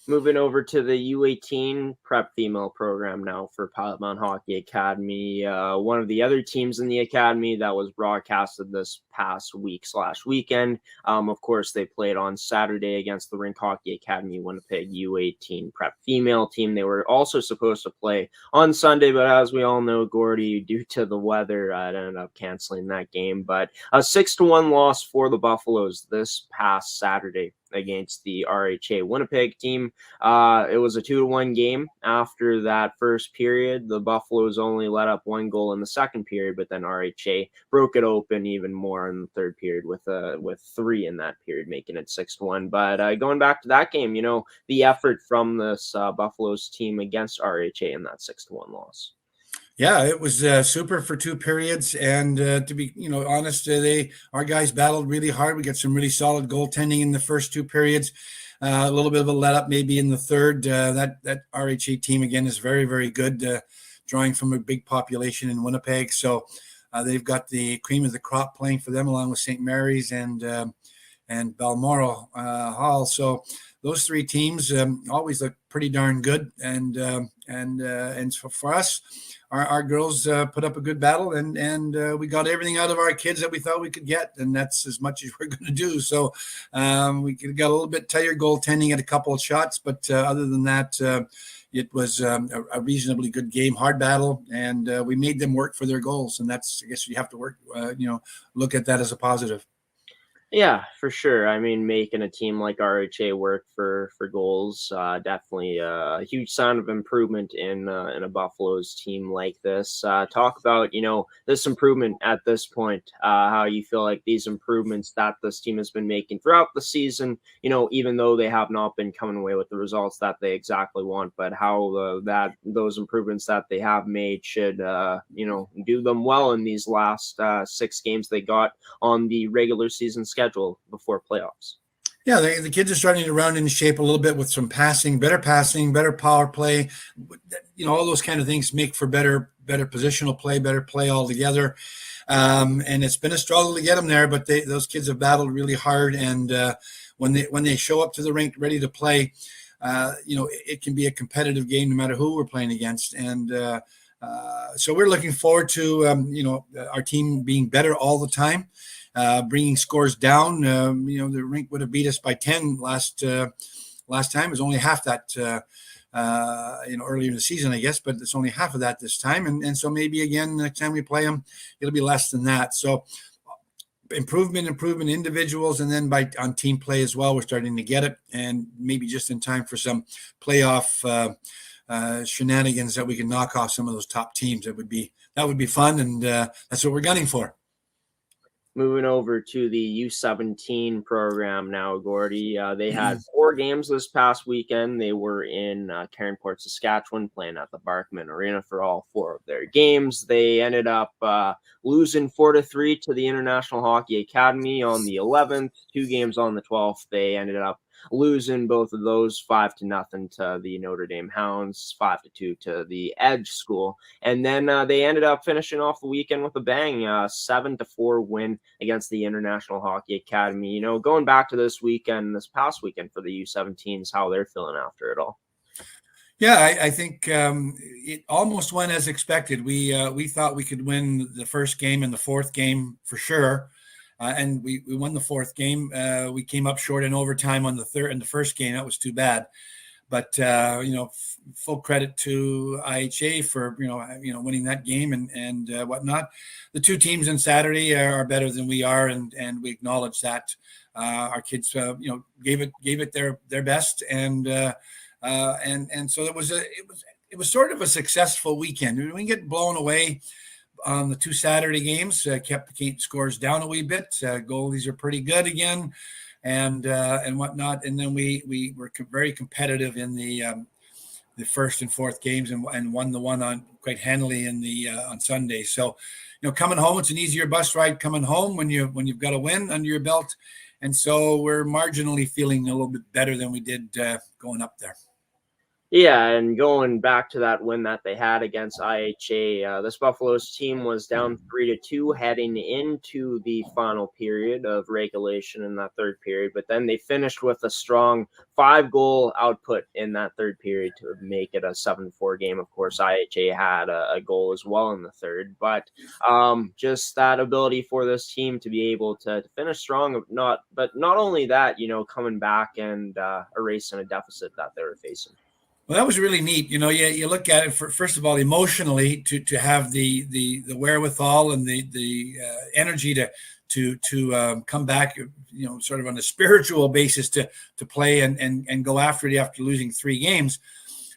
Moving over to the U18 prep female program now for Pilot-Mound Hockey-Academy. One of the other teams in the academy that was broadcasted this past weekend. Of course, they played on Saturday against the Rink Hockey-Academy Winnipeg U18 prep female team. They were also supposed to play on Sunday, but as we all know, Gordie, due to the weather, it ended up canceling that game. But a 6-1 loss for the Buffaloes this past Saturday against the RHA Winnipeg team. It was a 2-1 game. After that first period, the Buffaloes only let up 1 goal in the second period, but then RHA broke it open even more in the third period with 3 in that period, making it 6-1. But going back to that game, the effort from this Buffaloes team against RHA in that 6-1 loss. Yeah, it was super for 2 periods, and to be honest, our guys battled really hard. We got some really solid goaltending in the first 2 periods. A little bit of a let up maybe in the third. That RHA team again is very, very good, drawing from a big population in Winnipeg. So they've got the cream of the crop playing for them, along with St. Mary's and Balmoral Hall. So those 3 teams always look pretty darn good, and so for us, our girls put up a good battle, and we got everything out of our kids that we thought we could get, and that's as much as we're going to do. So we got a little bit tighter goaltending at a couple of shots, but other than that, it was a reasonably good game, hard battle, and we made them work for their goals, and that's, I guess, you have to work, look at that as a positive. Yeah, for sure. I mean, making a team like RHA work for goals, definitely a huge sign of improvement in a Buffaloes team like this. Talk about, this improvement at this point, how you feel like these improvements that this team has been making throughout the season, even though they have not been coming away with the results that they exactly want, but how those improvements that they have made should, do them well in these last 6 games they got on the regular season schedule before playoffs. Yeah, the kids are starting to round into shape a little bit with some better passing, better power play. All those kind of things make for better positional play, better play altogether. And it's been a struggle to get them there, but those kids have battled really hard, and when they show up to the rink ready to play, it can be a competitive game no matter who we're playing against. And so we're looking forward to, our team being better all the time, bringing scores down. The rink would have beat us by 10 last time. It was only half that, earlier in the season, I guess, but it's only half of that this time. And so maybe again, next time we play them, it'll be less than that. So improvement individuals, and then on team play as well, we're starting to get it, and maybe just in time for some playoff shenanigans that we can knock off some of those top teams. That would be fun, and that's what we're gunning for. Moving over to the U17 program now, Gordie. They had 4 games this past weekend. They were in Cairnport, Saskatchewan, playing at the Barkman Arena for all 4 of their games. They ended up losing 4-3 to the International Hockey Academy on the 11th. 2 games on the 12th. They ended up losing both of those 5-0 to the Notre Dame Hounds, 5-2 to the Edge School. And then they ended up finishing off the weekend with a bang, 7-4 win against the International Hockey Academy. Going back to this past weekend for the U17s, how they're feeling after it all. Yeah, I think it almost went as expected. We thought we could win the first game and the fourth game for sure. And we won the fourth game. We came up short in overtime on the third and the first game. That was too bad. But full credit to IHA for winning that game and whatnot. The 2 teams on Saturday are better than we are, and we acknowledge that. Our kids gave it their best, and so it was sort of a successful weekend. We didn't get blown away on the 2 Saturday games, kept the scores down a wee bit. Goalies are pretty good again, and whatnot. And then we were very competitive in the first and fourth games, and won the one on quite handily in the on Sunday. So, coming home, it's an easier bus ride coming home when you've got a win under your belt, and so we're marginally feeling a little bit better than we did going up there. Yeah, and going back to that win that they had against IHA, this Buffaloes team was down 3-2 heading into the final period of regulation in that third period, but then they finished with a strong 5-goal output in that third period to make it a 7-4 game. Of course, IHA had a goal as well in the third, but just that ability for this team to be able to finish strong, not only that, coming back and erasing a deficit that they were facing. Well, that was really neat. You look at it first of all, emotionally, to have the wherewithal and the energy to come back, sort of on a spiritual basis to play and go after it after losing 3 games,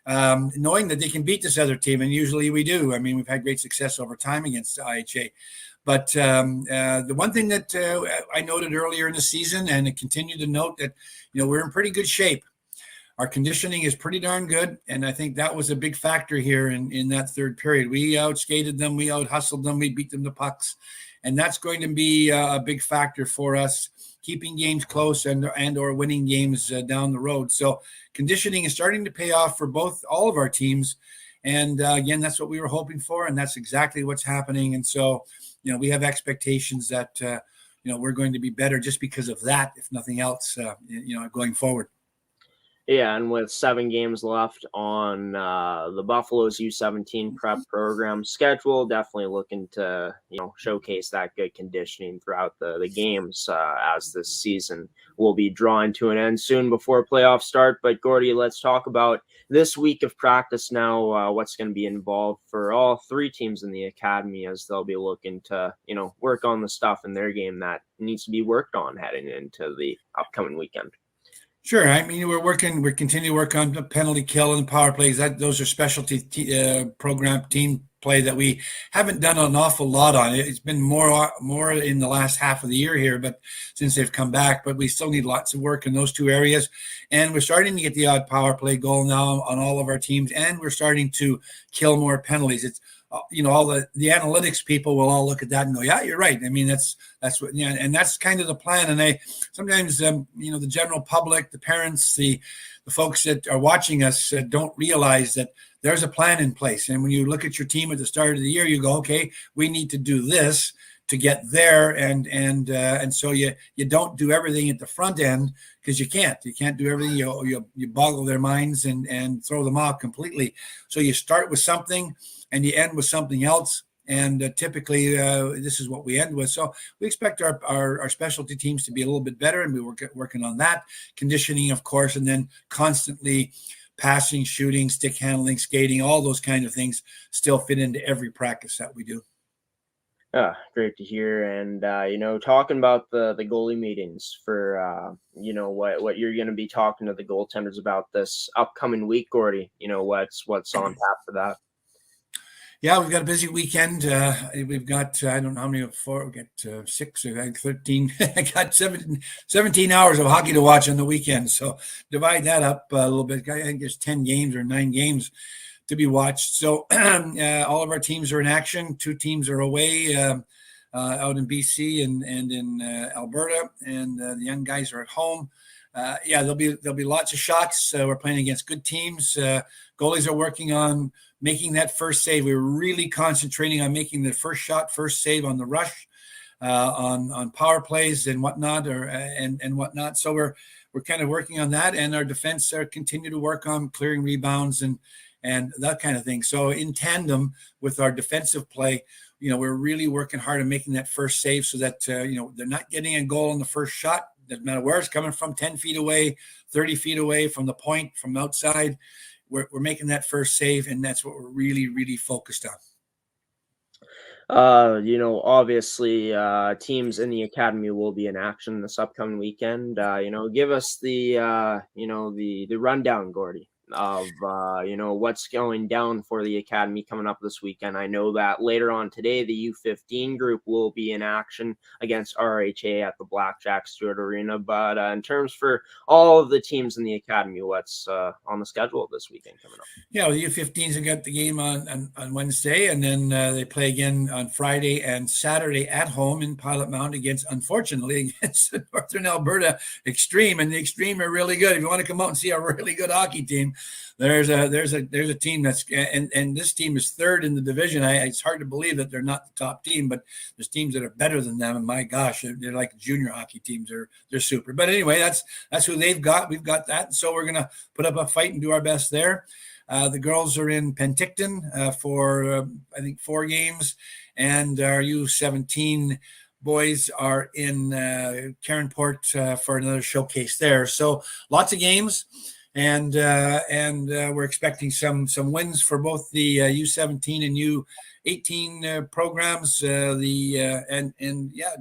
knowing that they can beat this other team. And usually we do. I mean, we've had great success over time against IHA. But the one thing that I noted earlier in the season, and I continue to note, that, we're in pretty good shape. Our conditioning is pretty darn good, and I think that was a big factor here in that third period. We outskated them, we out-hustled them, we beat them to pucks, and that's going to be a big factor for us, keeping games close and or winning games down the road. So conditioning is starting to pay off for all of our teams, and again, that's what we were hoping for, and that's exactly what's happening. And so, we have expectations that we're going to be better just because of that, if nothing else, going forward. Yeah, and with 7 games left on the Buffaloes U17 prep program schedule, definitely looking to showcase that good conditioning throughout the games as this season will be drawing to an end soon before playoffs start. But Gordie, let's talk about this week of practice now. What's going to be involved for all 3 teams in the academy, as they'll be looking to work on the stuff in their game that needs to be worked on heading into the upcoming weekend. Sure. I mean, we're continuing to work on the penalty kill and power plays. Those are specialty program team play that we haven't done an awful lot on. It's been more in the last half of the year here, but since they've come back, but we still need lots of work in those 2 areas. And we're starting to get the odd power play goal now on all of our teams, and we're starting to kill more penalties. It's all the analytics people will all look at that and go, yeah, you're right. I mean, that's what, and that's kind of the plan. And sometimes, the general public, the parents, the folks that are watching us don't realize that there's a plan in place. And when you look at your team at the start of the year, you go, okay, we need to do this to get there, and so you don't do everything at the front end because you can't do everything. You boggle their minds and throw them off completely. So you start with something and you end with something else. And typically, this is what we end with. So we expect our specialty teams to be a little bit better, and we're working on that. Conditioning, of course, and then constantly passing, shooting, stick handling, skating, all those kind of things still fit into every practice that we do. Great to hear. And, talking about the goalie meetings for, what you're going to be talking to the goaltenders about this upcoming week, Gordie, what's on tap for that? Yeah, we've got a busy weekend. We've got, I don't know how many, four, we got 6, 13, I got 17 hours of hockey to watch on the weekend. So divide that up a little bit. I think there's 10 games or 9 games to be watched. So all of our teams are in action. 2 teams are away out in BC and in Alberta, and the young guys are at home. There'll be lots of shots. We're playing against good teams. Goalies are working on making that first save. We're really concentrating on making the first shot, first save on the rush, on power plays and whatnot, and whatnot. So we're kind of working on that, and our defense continue to work on clearing rebounds and that kind of thing. So in tandem with our defensive play, we're really working hard on making that first save so that they're not getting a goal on the first shot. Doesn't matter where it's coming from, 10 feet away, 30 feet away from the point, from outside. We're making that first save, and that's what we're really, really focused on. Obviously, teams in the academy will be in action this upcoming weekend. Give us the rundown, Gordie, of what's going down for the academy coming up this weekend. I know that later on today, the U15 group will be in action against RHA at the Blackjack Stewart Arena. But in terms for all of the teams in the academy, what's on the schedule this weekend coming up? Yeah, the U15s have got the game on Wednesday, and then they play again on Friday and Saturday at home in Pilot-Mound against Northern Alberta Extreme, and the Extreme are really good. If you want to come out and see a really good hockey team, there's a team that's and this team is third in the division. It's hard to believe that they're not the top team, but there's teams that are better than them. And my gosh, they're like junior hockey teams. They're super. But anyway, that's who they've got. We've got that. So we're gonna put up a fight and do our best there. The girls are in Penticton for I think 4 games, and our U17 boys are in Caronport for another showcase there. So lots of games. And we're expecting some wins for both the U17 and U18 programs. The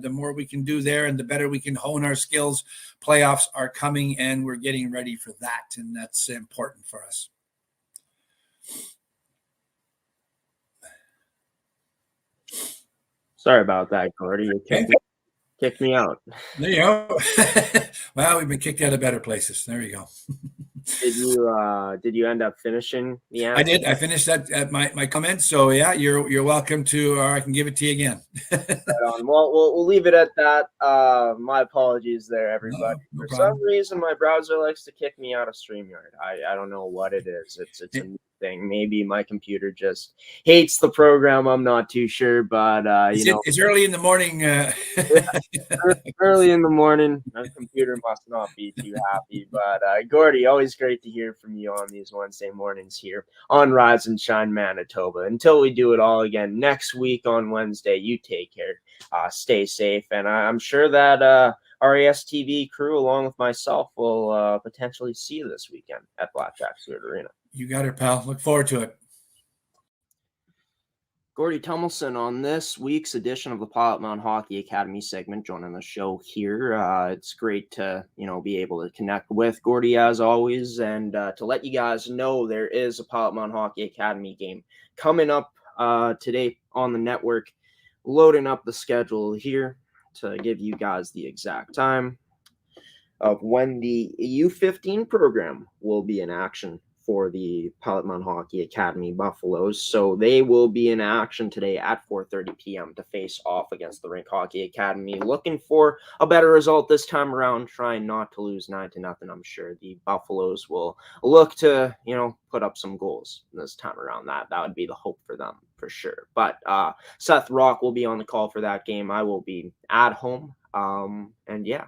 more we can do there, and the better we can hone our skills. Playoffs are coming, and we're getting ready for that, and that's important for us. Sorry about that, Gordie. You kicked me out. There you go. Well, we've been kicked out of better places. There you go. Did you end up finishing the answer? I did. I finished that at my comments. So yeah, you're welcome to, or I can give it to you again. Right on. Well, we'll leave it at that. My apologies there, everybody. No For some reason, my browser likes to kick me out of StreamYard. I don't know what it is. It's a new thing. Maybe my computer just hates the program. I'm not too sure, but it's early in the morning. Early in the morning, my computer must not be too happy. But Gordie, always great to hear from you on these Wednesday mornings here on Rise and Shine Manitoba. Until we do it all again next week on Wednesday, you take care, stay safe, and I'm sure that RAS TV crew, along with myself, will potentially see you this weekend at Blackjack Stewart Arena. You got it, pal. Look forward to it. Gordie Tumilson on this week's edition of the Pilot-Mound Hockey-Academy segment, joining the show here. It's great to, be able to connect with Gordie as always, and to let you guys know there is a Pilot-Mound Hockey-Academy game coming up today on the network. Loading up the schedule here to give you guys the exact time of when the U15 program will be in action for the Pilot-Mound Hockey-Academy Buffaloes. So they will be in action today at 4:30 p.m. to face off against the Rink Hockey Academy. Looking for a better result this time around, trying not to lose 9-0. I'm sure the Buffaloes will look to, put up some goals this time around. That would be the hope for them for sure. But Seth Rock will be on the call for that game. I will be at home. And yeah,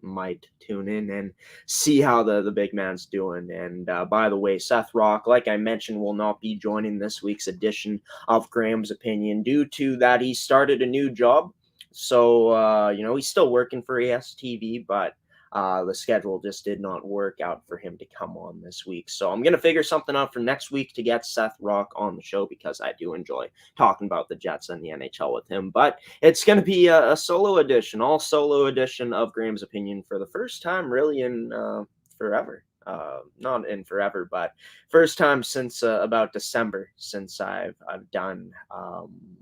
might tune in and see how the big man's doing. And by the way, Seth Rock, like I mentioned, will not be joining this week's edition of Graeme's Opinion due to that he started a new job. So, he's still working for ASTV, but the schedule just did not work out for him to come on this week. So I'm going to figure something out for next week to get Seth Rock on the show because I do enjoy talking about the Jets and the NHL with him. But it's going to be a solo edition, all solo edition of Graeme's Opinion for the first time really in forever. Not in forever, but first time since about December since I've done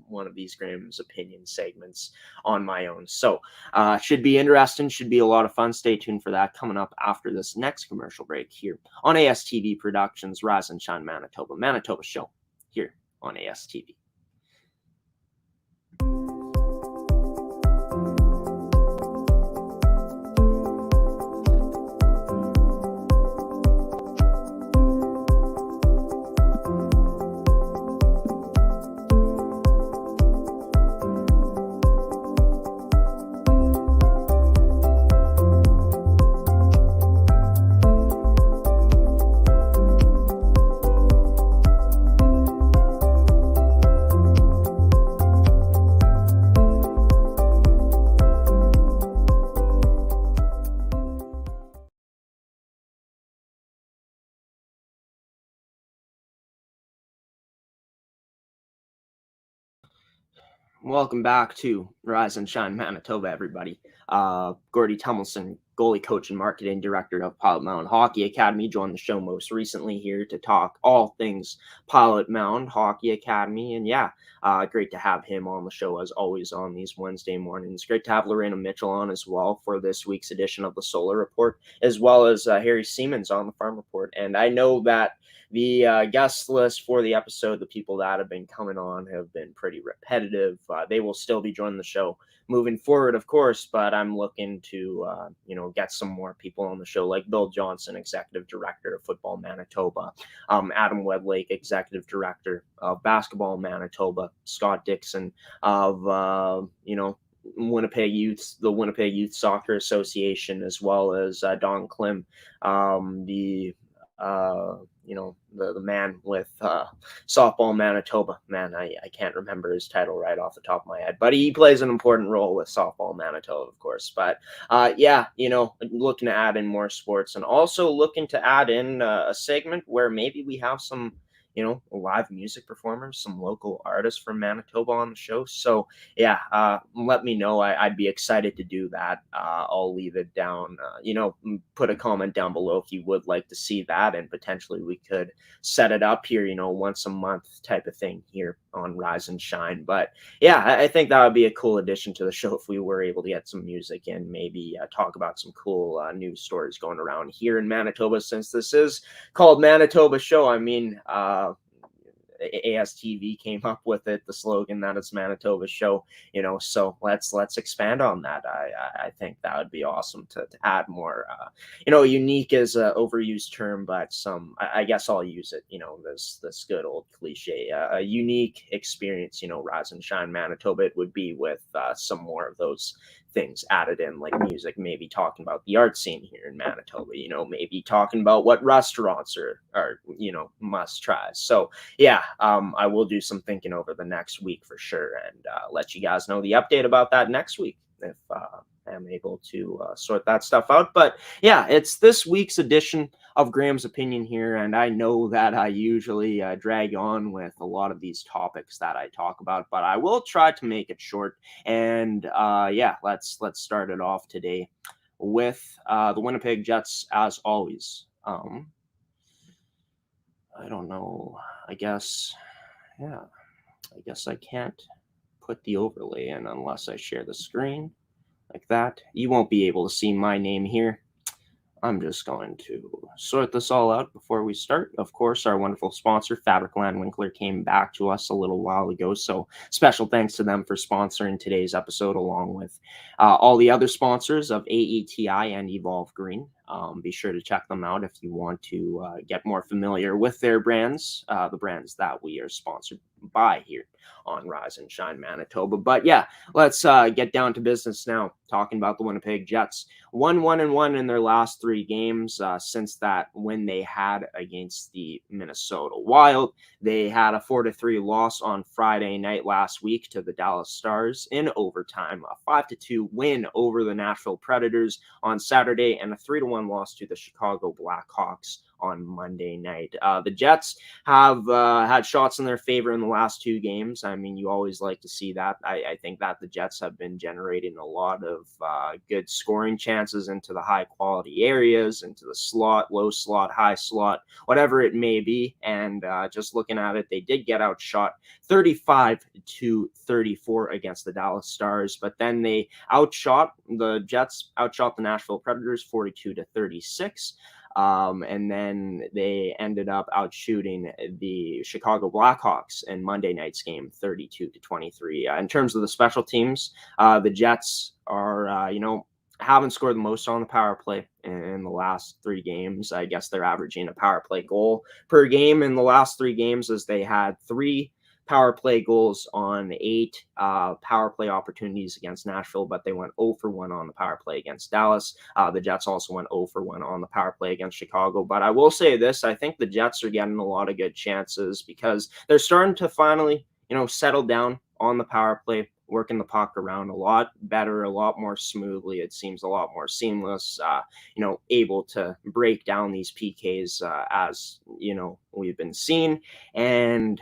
one of these Graeme's Opinion segments on my own. So should be interesting, should be a lot of fun. Stay tuned for that coming up after this next commercial break here on ASTV Productions, Rise and Shine Manitoba show here on ASTV. Welcome back to Rise and Shine Manitoba, everybody. Gordie Tumilson, goalie coach and marketing director of Pilot-Mound Hockey-Academy, joined the show most recently here to talk all things Pilot-Mound Hockey-Academy. And yeah, great to have him on the show as always on these Wednesday mornings. Great to have Lorena Mitchell on as well for this week's edition of the Solar Report, as well as Harry Siemens on the Farm Report. And I know that the guest list for the episode, the people that have been coming on have been pretty repetitive. They will still be joining the show moving forward, of course, but I'm looking to, get some more people on the show, like Bill Johnson, Executive Director of Football Manitoba, Adam Wedlake, Executive Director of Basketball Manitoba, Scott Dixon of, Winnipeg Youth, the Winnipeg Youth Soccer Association, as well as Don Klim, the man with Softball Manitoba. Man, I can't remember his title right off the top of my head, but he plays an important role with Softball Manitoba, of course. But looking to add in more sports and also looking to add in a segment where maybe we have some live music performers, some local artists from Manitoba on the show. So yeah, let me know. I'd be excited to do that. I'll leave it down, put a comment down below if you would like to see that, and potentially we could set it up here, once a month type of thing here on Rise and Shine. But yeah, I think that would be a cool addition to the show if we were able to get some music and maybe talk about some cool news stories going around here in Manitoba, since this is called Manitoba Show. I mean, ASTV came up with it, the slogan that it's Manitoba Show, so let's expand on that. I think that would be awesome to add more, unique is an overused term, but I guess I'll use it, this good old cliche, a unique experience, Rise and Shine Manitoba, it would be with some more of those things added in, like music, maybe talking about the art scene here in Manitoba, maybe talking about what restaurants are must tries. So yeah, I will do some thinking over the next week for sure, and let you guys know the update about that next week if I'm able to sort that stuff out. But yeah, it's this week's edition of Graeme's Opinion here, and I know that I usually drag on with a lot of these topics that I talk about, but I will try to make it short. And let's start it off today with the Winnipeg Jets, as always. I don't know. I guess I can't put the overlay in unless I share the screen like that. You won't be able to see my name here. I'm just going to sort this all out before we start. Of course, our wonderful sponsor, Fabricland Winkler, came back to us a little while ago, so special thanks to them for sponsoring today's episode, along with all the other sponsors of AETI and Evolve Green. Be sure to check them out if you want to get more familiar with their brands, the brands that we are sponsored by here on Rise and Shine Manitoba. But yeah, let's get down to business now, talking about the Winnipeg Jets. 1-1-1 in their last 3 games since that win they had against the Minnesota Wild. They had a 4-3 loss on Friday night last week to the Dallas Stars in overtime, a 5-2 win over the Nashville Predators on Saturday, and a 3-1 loss to the Chicago Blackhawks on Monday night. The Jets have had shots in their favor in the last 2 games. I mean, you always like to see that. I think that the Jets have been generating a lot of good scoring chances into the high quality areas, into the slot, low slot, high slot, whatever it may be. And just looking at it, they did get outshot 35-34 against the Dallas Stars, but then the Jets outshot the Nashville Predators 42-36. And then they ended up outshooting the Chicago Blackhawks in Monday night's game 32-23. In terms of the special teams, the Jets are, haven't scored the most on the power play in the last 3 games. I guess they're averaging a power play goal per game in the last 3 games, as they had 3 power play goals on 8 power play opportunities against Nashville, but they went 0 for 1 on the power play against Dallas. The Jets also went 0 for 1 on the power play against Chicago. But I will say this, I think the Jets are getting a lot of good chances because they're starting to finally, settle down on the power play, working the puck around a lot better, a lot more smoothly. It seems a lot more seamless, able to break down these PKs as, we've been seeing, and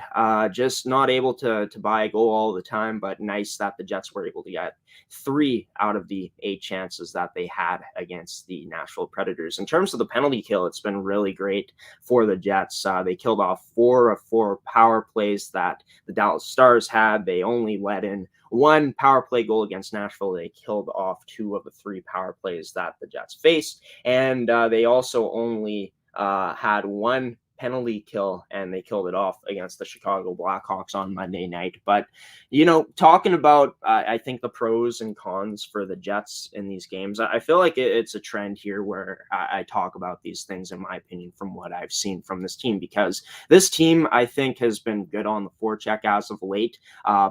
just not able to buy a goal all the time, but nice that the Jets were able to get 3 out of the 8 chances that they had against the Nashville Predators. In terms of the penalty kill, it's been really great for the Jets. They killed off 4 of 4 power plays that the Dallas Stars had. They only let in 1 power play goal against Nashville. They killed off 2 of the 3 power plays that the Jets faced. And they also only had 1 penalty kill, and they killed it off against the Chicago Blackhawks on Monday night. But, talking about, I think, the pros and cons for the Jets in these games, I feel like it's a trend here where I talk about these things, in my opinion, from what I've seen from this team, because this team, I think, has been good on the forecheck as of late,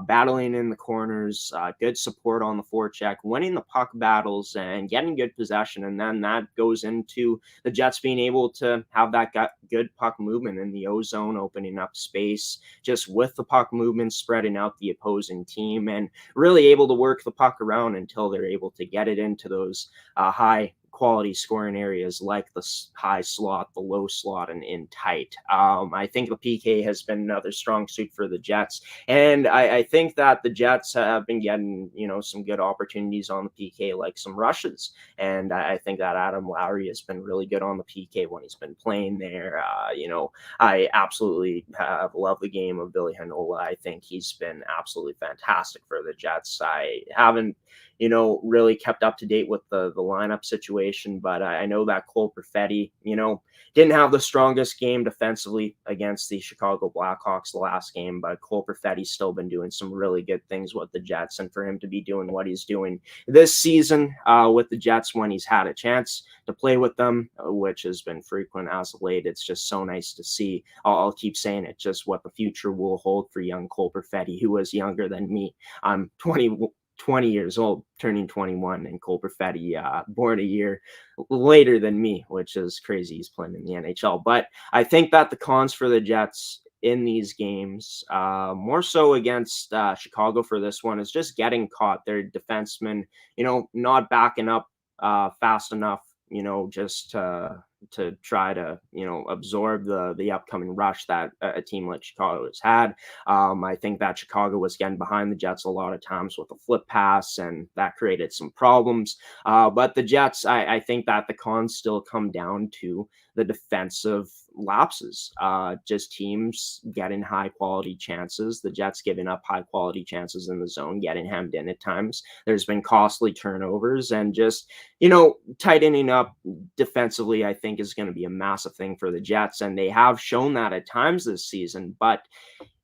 battling in the corners, good support on the forecheck, winning the puck battles, and getting good possession. And then that goes into the Jets being able to have that good puck movement in the O-zone, opening up space just with the puck movement, spreading out the opposing team, and really able to work the puck around until they're able to get it into those high quality scoring areas like the high slot, the low slot, and in tight. I think the PK has been another strong suit for the Jets. And I think that the Jets have been getting, some good opportunities on the PK, like some rushes. And I think that Adam Lowry has been really good on the PK when he's been playing there. I absolutely have loved the game of Billy Hanola. I think he's been absolutely fantastic for the Jets. I haven't really kept up to date with the lineup situation, but I know that Cole Perfetti, didn't have the strongest game defensively against the Chicago Blackhawks the last game, but Cole Perfetti's still been doing some really good things with the Jets, and for him to be doing what he's doing this season with the Jets when he's had a chance to play with them, which has been frequent as of late, it's just so nice to see. I'll keep saying it, just what the future will hold for young Cole Perfetti, who was younger than me. I'm 20 years old, turning 21, and Cole Perfetti born a year later than me, which is crazy. He's playing in the NHL. But I think that the cons for the Jets in these games, more so against Chicago for this one, is just getting caught. Their defensemen, not backing up fast enough, just to try to, absorb the upcoming rush that a team like Chicago has had. I think that Chicago was getting behind the Jets a lot of times with a flip pass, and that created some problems. But the Jets, I think that the cons still come down to the defensive lapses, just teams getting high quality chances, the Jets giving up high quality chances in the zone, getting hemmed in at times. There's been costly turnovers, and just, tightening up defensively, I think, is going to be a massive thing for the Jets. And they have shown that at times this season, but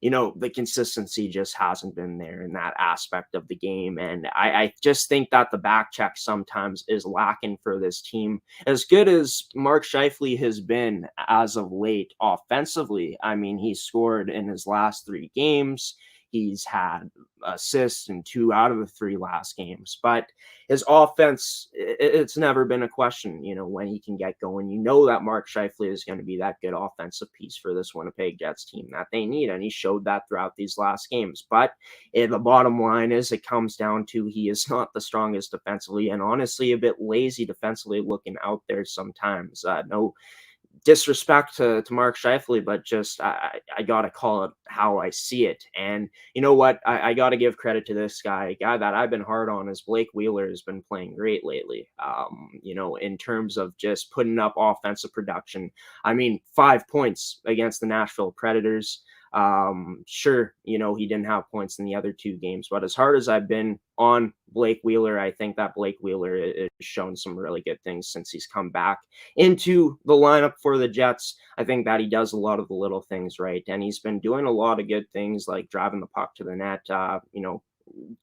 the consistency just hasn't been there in that aspect of the game. And I just think that the back check sometimes is lacking for this team. As good as Mark Scheifele has been as of late offensively, I mean, he scored in his last 3 games. He's had assists in 2 out of the 3 last games, but his offense, it's never been a question, when he can get going. That Mark Scheifele is going to be that good offensive piece for this Winnipeg Jets team that they need, and he showed that throughout these last games. But the bottom line is it comes down to he is not the strongest defensively, and honestly a bit lazy defensively looking out there sometimes. No disrespect to Mark Scheifele, but just I got to call it how I see it. And you know what? I got to give credit to this guy. A guy that I've been hard on is Blake Wheeler has been playing great lately, in terms of just putting up offensive production. I mean, 5 points against the Nashville Predators. Sure, he didn't have points in the other 2 games, but as hard as I've been on Blake Wheeler, I think that Blake Wheeler has shown some really good things since he's come back into the lineup for the Jets. I think that he does a lot of the little things right, and he's been doing a lot of good things like driving the puck to the net,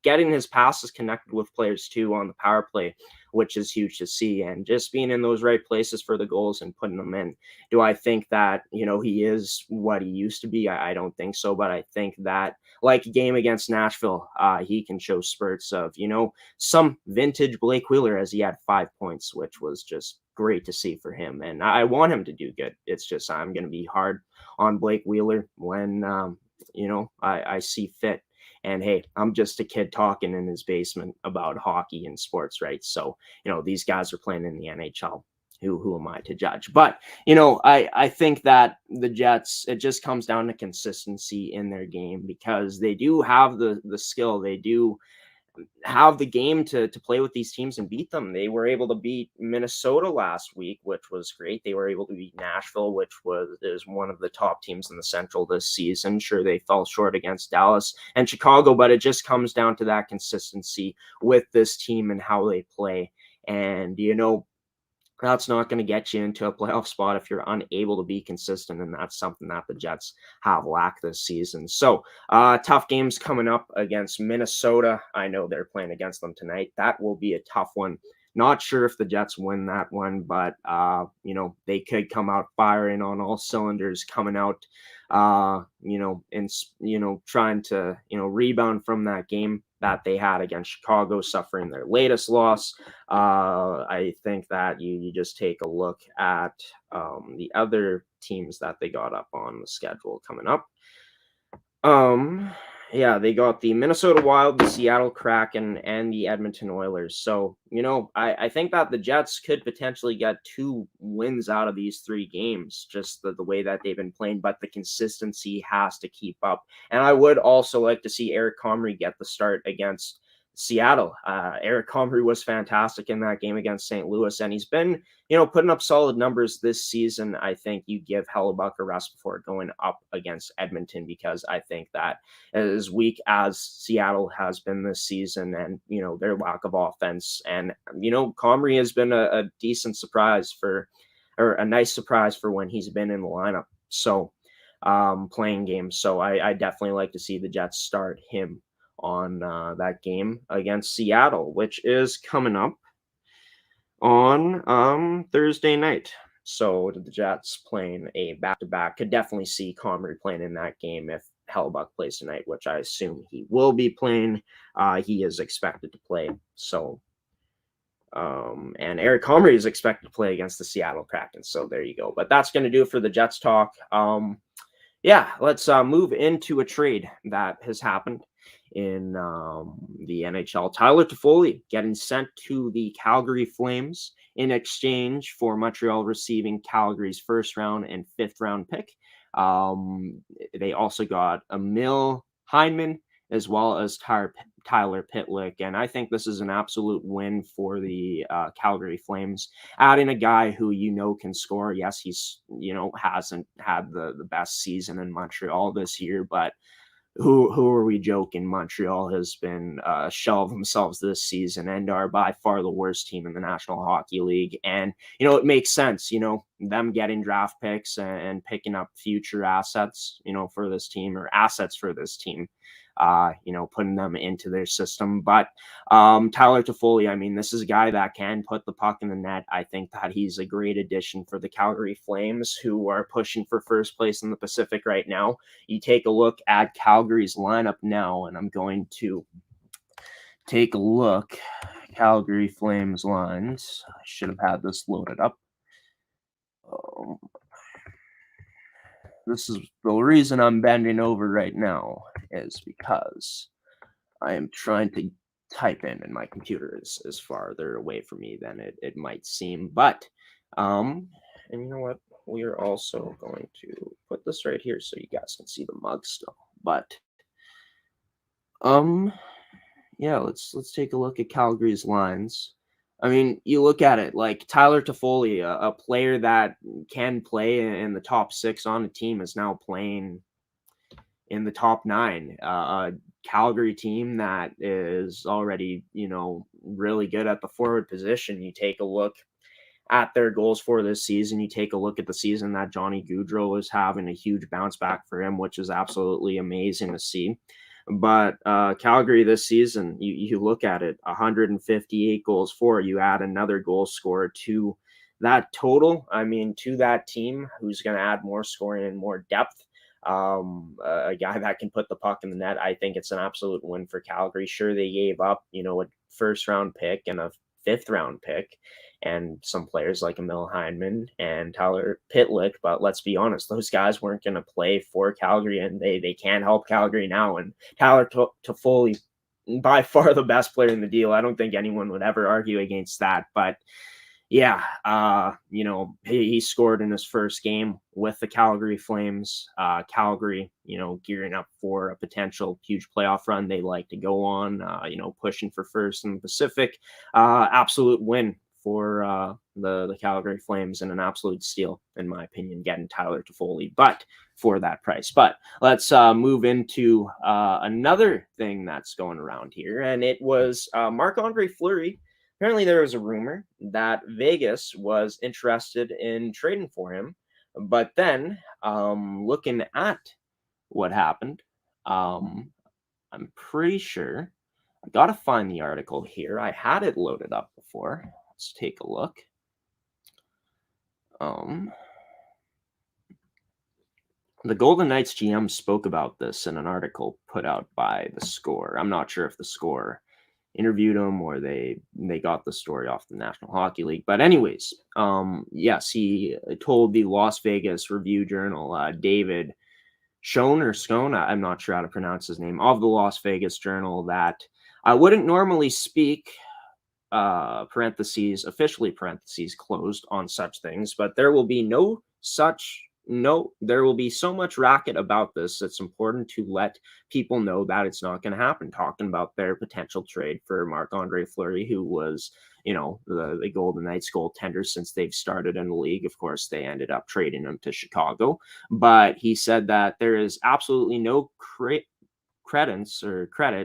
getting his passes connected with players too on the power play, which is huge to see, and just being in those right places for the goals and putting them in. Do I think that, he is what he used to be? I don't think so, but I think that like a game against Nashville, he can show spurts of, some vintage Blake Wheeler as he had 5 points, which was just great to see for him. And I want him to do good. It's just, I'm going to be hard on Blake Wheeler when, I see fit. And hey, I'm just a kid talking in his basement about hockey and sports, right? So, these guys are playing in the NHL. Who am I to judge? But, I think that the Jets, it just comes down to consistency in their game, because they do have the skill. They do have the game to play with these teams and beat them. They were able to beat Minnesota last week, which was great. They were able to beat Nashville, which is one of the top teams in the Central this season. Sure, they fell short against Dallas and Chicago, but it just comes down to that consistency with this team and how they play. And, that's not going to get you into a playoff spot if you're unable to be consistent, and that's something that the Jets have lacked this season. So tough games coming up against Minnesota. I know they're playing against them tonight. That will be a tough one. Not sure if the Jets win that one, but they could come out firing on all cylinders, coming out trying to rebound from that game that they had against Chicago, suffering their latest loss. I think that you just take a look at the other teams that they got up on the schedule coming up. They got the Minnesota Wild, the Seattle Kraken, and the Edmonton Oilers. So, I think that the Jets could potentially get 2 wins out of these 3 games, just the way that they've been playing, but the consistency has to keep up. And I would also like to see Eric Comrie get the start against Seattle. Eric Comrie was fantastic in that game against St. Louis, and he's been, putting up solid numbers this season. I think you give Hellebuck a rest before going up against Edmonton, because I think that as weak as Seattle has been this season and, their lack of offense, and, Comrie has been a decent surprise or a nice surprise for when he's been in the lineup. So playing games. So I definitely like to see the Jets start him on that game against Seattle, which is coming up on Thursday night. So the Jets playing a back-to-back. Could definitely see Comrie playing in that game if Hellebuck plays tonight, which I assume he will be playing. He is expected to play. So and Eric Comrie is expected to play against the Seattle Kraken. So there you go. But that's going to do it for the Jets talk. Let's move into a trade that has happened in the NHL. Tyler Toffoli getting sent to the Calgary Flames in exchange for Montreal receiving Calgary's 1st round and 5th round pick. They also got Emil Heineman as well as Tyler Pitlick. And I think this is an absolute win for the Calgary Flames. Adding a guy who can score. Yes, he's hasn't had the best season in Montreal this year, but who are we joking? Montreal has been a shell of themselves this season and are by far the worst team in the National Hockey League. And, it makes sense. them getting draft picks and picking up future assets, for this team, or assets for this team, putting them into their system. But Tyler Toffoli, I mean, this is a guy that can put the puck in the net. I think that he's a great addition for the Calgary Flames, who are pushing for first place in the Pacific right now. You take a look at Calgary's lineup now, and I'm going to take a look. Calgary Flames lines. I should have had this loaded up. This is the reason I'm bending over right now, is because I am trying to type in, and my computer is farther away from me than it might seem. But and you know what? We are also going to put this right here so you guys can see the mug still. But yeah, let's take a look at Calgary's lines. I mean, you look at it like Tyler Toffoli, a player that can play in the top 6 on a team, is now playing in the top 9. A Calgary team that is already, really good at the forward position. You take a look at their goals for this season. You take a look at the season that Johnny Gaudreau is having, a huge bounce back for him, which is absolutely amazing to see. But Calgary this season, you look at it, 158 goals for. You add another goal scorer to that total. I mean, to that team, who's going to add more scoring and more depth. A guy that can put the puck in the net. I think it's an absolute win for Calgary. Sure, they gave up, a first-round pick and a 5th-round pick, and some players like Emil Heineman and Tyler Pitlick. But let's be honest, those guys weren't going to play for Calgary, and they can't help Calgary now. And Tyler Toffoli, by far the best player in the deal. I don't think anyone would ever argue against that. But yeah, he scored in his first game with the Calgary Flames. Calgary, gearing up for a potential huge playoff run they like to go on, pushing for first in the Pacific. Absolute win for the Calgary Flames, and an absolute steal, in my opinion, getting Tyler Toffoli, but for that price. But let's move into another thing that's going around here, and it was Marc-Andre Fleury. Apparently, there was a rumor that Vegas was interested in trading for him, but then looking at what happened, I'm pretty sure I got to find the article here. I had it loaded up before. Let's take a look. The Golden Knights GM spoke about this in an article put out by The Score. I'm not sure if The Score interviewed him or they got the story off the National Hockey League. But anyways, yes, he told the Las Vegas Review-Journal, David Schoen, I'm not sure how to pronounce his name, of the Las Vegas Journal, that I wouldn't normally speak officially parentheses closed on such things, but there will be there will be so much racket about this. It's important to let people know that it's not going to happen. Talking about their potential trade for Marc-Andre Fleury, who was, the Golden Knights goaltender since they've started in the league. Of course, they ended up trading him to Chicago, but he said that there is absolutely no credit,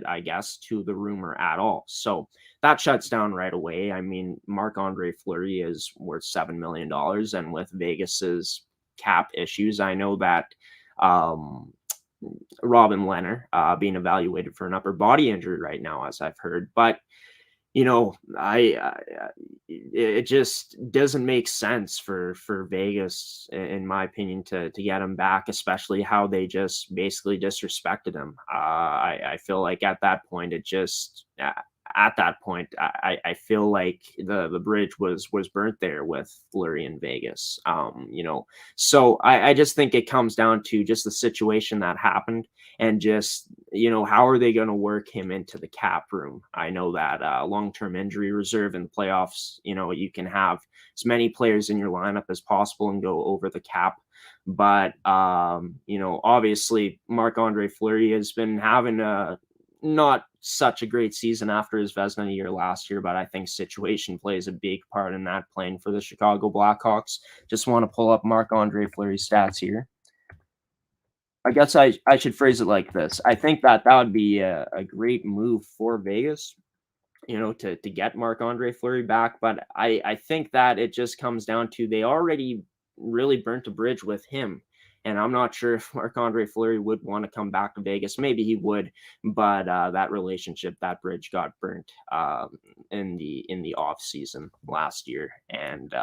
I guess, to the rumor at all. So that shuts down right away. I mean, Marc-Andre Fleury is worth $7 million, and with Vegas's cap issues, I know that Robin Lehner being evaluated for an upper body injury right now, as I've heard. But it just doesn't make sense for Vegas, in my opinion, to get him back, especially how they just basically disrespected him. I feel like at that point, I feel like the bridge was burnt there with Fleury in Vegas. So I just think it comes down to just the situation that happened, and just, how are they going to work him into the cap room? I know that long-term injury reserve in the playoffs, you can have as many players in your lineup as possible and go over the cap. But, obviously Marc-Andre Fleury has been having not such a great season after his Vezina year last year, but I think situation plays a big part in that, playing for the Chicago Blackhawks. Just want to pull up Marc-Andre Fleury's stats here. I guess I should phrase it like this. I think that would be a great move for Vegas, to get Marc-Andre Fleury back. But I think that it just comes down to, they already really burnt a bridge with him. And I'm not sure if Marc-Andre Fleury would want to come back to Vegas. Maybe he would, but that relationship, that bridge got burnt in the off season last year. And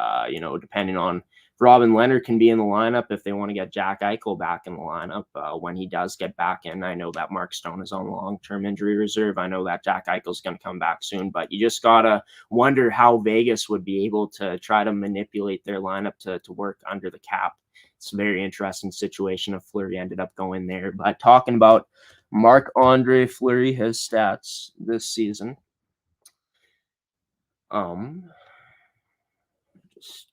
depending on Robin Leonard can be in the lineup if they want to get Jack Eichel back in the lineup when he does get back in. I know that Mark Stone is on long-term injury reserve. I know that Jack Eichel is going to come back soon, but you just gotta wonder how Vegas would be able to try to manipulate their lineup to work under the cap. It's a very interesting situation if Fleury ended up going there. But talking about Marc-Andre Fleury, his stats this season. Just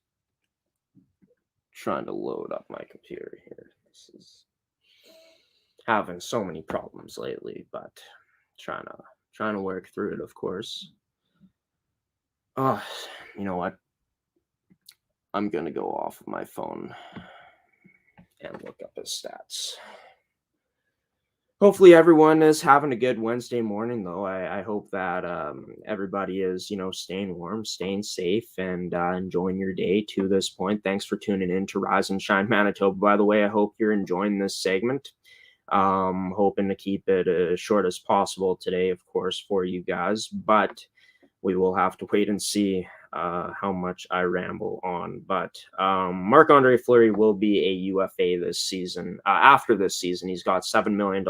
trying to load up my computer here. This is having so many problems lately, but trying to work through it, of course. Oh, you know what? I'm gonna go off of my phone and look up his stats. Hopefully everyone is having a good Wednesday morning, though. I hope that everybody is, staying warm, staying safe, and enjoying your day to this point. Thanks for tuning in to Rise and Shine Manitoba. By the way, I hope you're enjoying this segment. Hoping to keep it as short as possible today, of course, for you guys, but we will have to wait and see how much I ramble on. But Marc-Andre Fleury will be a UFA this season. After this season, he's got $7 million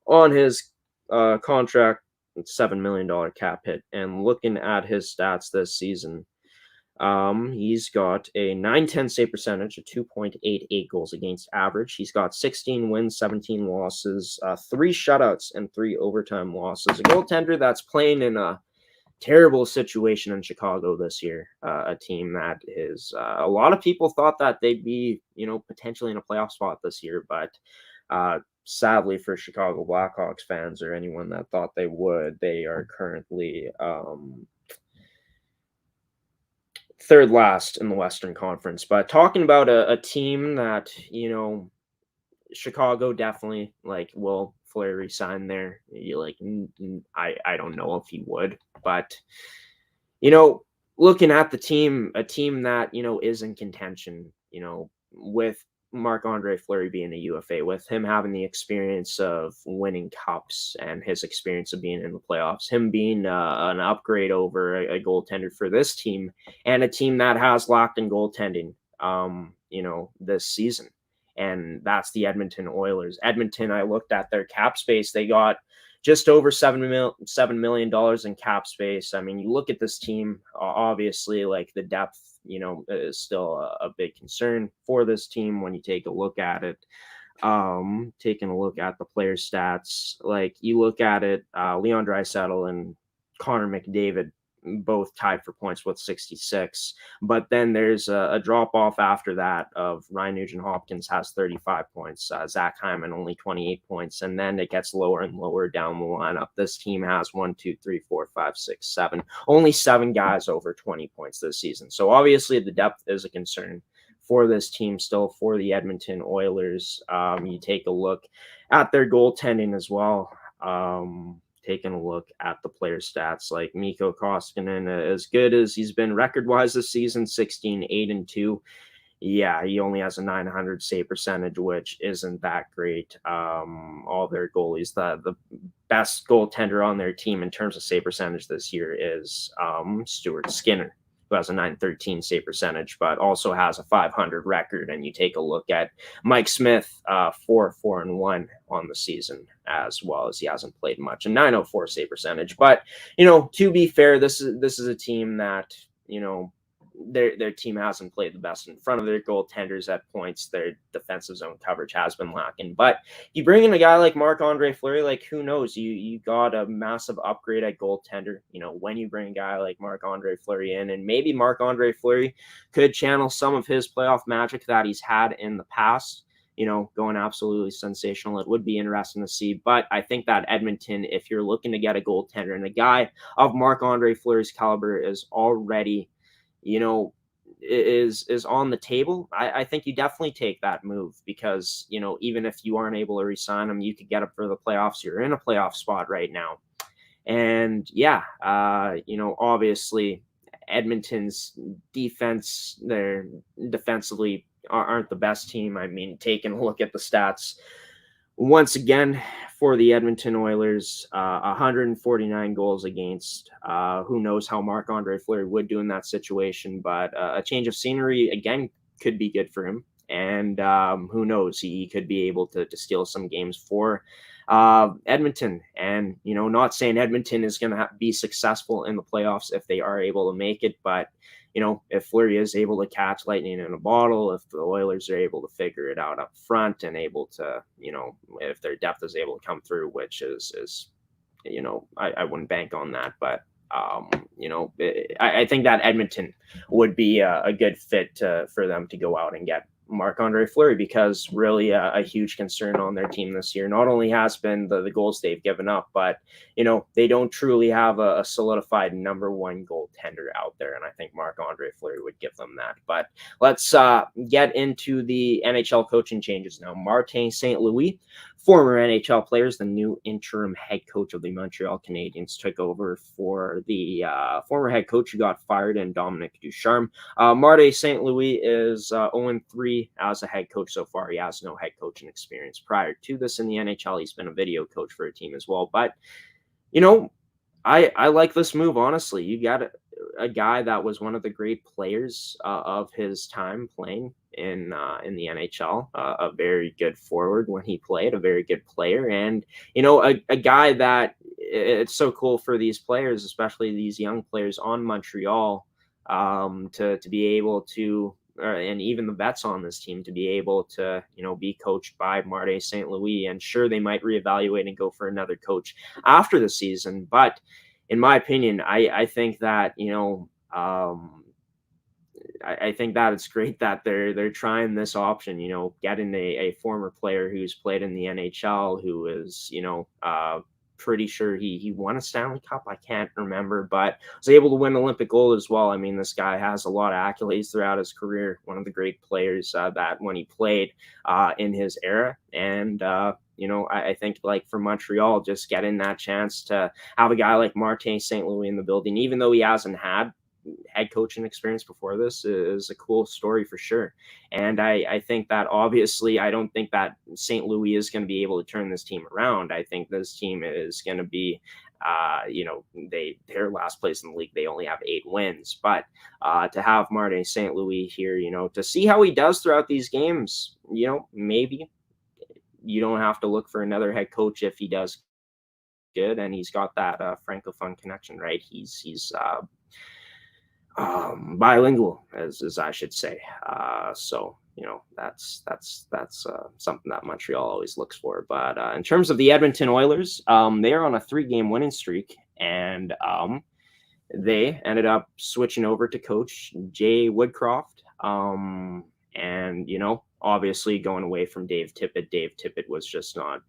on his contract, $7 million cap hit. And looking at his stats this season, he's got a .910 save percentage, a 2.88 goals against average. He's got 16 wins, 17 losses, 3 shutouts, and 3 overtime losses. A goaltender that's playing in a terrible situation in Chicago this year. A team that is a lot of people thought that they'd be, potentially in a playoff spot this year, but sadly for Chicago Blackhawks fans or anyone that thought they would, they are currently third last in the Western Conference. But talking about a team that, Chicago definitely will Fleury resign there. I don't know if he would, but looking at the team, a team that is in contention, with Marc-Andre Fleury being a UFA, with him having the experience of winning cups and his experience of being in the playoffs, him being an upgrade over a goaltender for this team, and a team that has lacked in goaltending, this season. And that's the Edmonton Oilers. Edmonton, I looked at their cap space. They got just over $7 million in cap space. I mean, you look at this team, obviously, the depth, is still a big concern for this team when you take a look at it. Taking a look at the player stats, you look at it, Leon Draisaitl and Connor McDavid both tied for points with 66, but then there's a drop off after that of Ryan Nugent-Hopkins has 35 points, Zach Hyman only 28 points, and then it gets lower and lower down the lineup. This team has 1, 2, 3, 4, 5, 6, 7, only 7 guys over 20 points this season. So obviously the depth is a concern for this team still, for the Edmonton Oilers. You take a look at their goaltending as well. Taking a look at the player stats, like Mikko Koskinen, as good as he's been record-wise this season, 16, 8-2. Yeah, he only has a .900 save percentage, which isn't that great. All their goalies, the best goaltender on their team in terms of save percentage this year is Stuart Skinner, who has a .913 save percentage, but also has a .500 record. And you take a look at Mike Smith, 4-4-1 on the season, as well as he hasn't played much, a .904 save percentage. But to be fair, this is a team that their team hasn't played the best in front of their goaltenders at points. Their defensive zone coverage has been lacking. But you bring in a guy like Marc-Andre Fleury, who knows? You got a massive upgrade at goaltender, when you bring a guy like Marc-Andre Fleury in, and maybe Marc-Andre Fleury could channel some of his playoff magic that he's had in the past, going absolutely sensational. It would be interesting to see. But I think that Edmonton, if you're looking to get a goaltender, and a guy of Marc-Andre Fleury's caliber is already is on the table, I think you definitely take that move, because even if you aren't able to re-sign him, you could get up for the playoffs. You're in a playoff spot right now, and obviously Edmonton's defense, they're defensively aren't the best team. I mean, taking a look at the stats once again for the Edmonton Oilers, 149 goals against. Who knows how Marc-Andre Fleury would do in that situation, but a change of scenery again could be good for him. And who knows, he could be able to steal some games for Edmonton. And, not saying Edmonton is going to be successful in the playoffs if they are able to make it, but if Fleury is able to catch lightning in a bottle, if the Oilers are able to figure it out up front and able to, if their depth is able to come through, which is I wouldn't bank on that, but I think that Edmonton would be a good fit for them to go out and get Marc-Andre Fleury, because really a huge concern on their team this year not only has been the goals they've given up, but they don't truly have a solidified number one goaltender out there, and I think Marc-Andre Fleury would give them that. But let's get into the NHL coaching changes now. Martin St. Louis, former NHL players, the new interim head coach of the Montreal Canadiens, took over for the former head coach who got fired, and Dominic Ducharme. Martin St. Louis is 0-3 as a head coach so far. He has no head coaching experience prior to this in the NHL. He's been a video coach for a team as well. But, I like this move, honestly. You got a guy that was one of the great players of his time playing in the NHL, a very good forward when he played, a very good player, and a guy that it's so cool for these players, especially these young players on Montreal, to be able to, and even the vets on this team, to be able to be coached by Martin St. Louis. And sure, they might reevaluate and go for another coach after the season, but in my opinion, I think that I think that it's great that they're trying this option, getting a former player who's played in the NHL, who is, pretty sure he won a Stanley Cup. I can't remember, but was able to win Olympic gold as well. I mean, this guy has a lot of accolades throughout his career. One of the great players that when he played in his era. And, I think like for Montreal, just getting that chance to have a guy like Martin St. Louis in the building, even though he hasn't had head coaching experience before this, is a cool story for sure. And I think that obviously I don't think that St. Louis is going to be able to turn this team around. I think this team is going to be they're last place in the league. They only have 8 wins, but to have Martin St. Louis here, to see how he does throughout these games, maybe you don't have to look for another head coach if he does good, and he's got that francophone connection, right? He's bilingual, as I should say. So that's something that Montreal always looks for. But in terms of the Edmonton Oilers, they are on a 3-game winning streak, and they ended up switching over to coach Jay Woodcroft. And obviously going away from Dave Tippett. Dave Tippett was just not,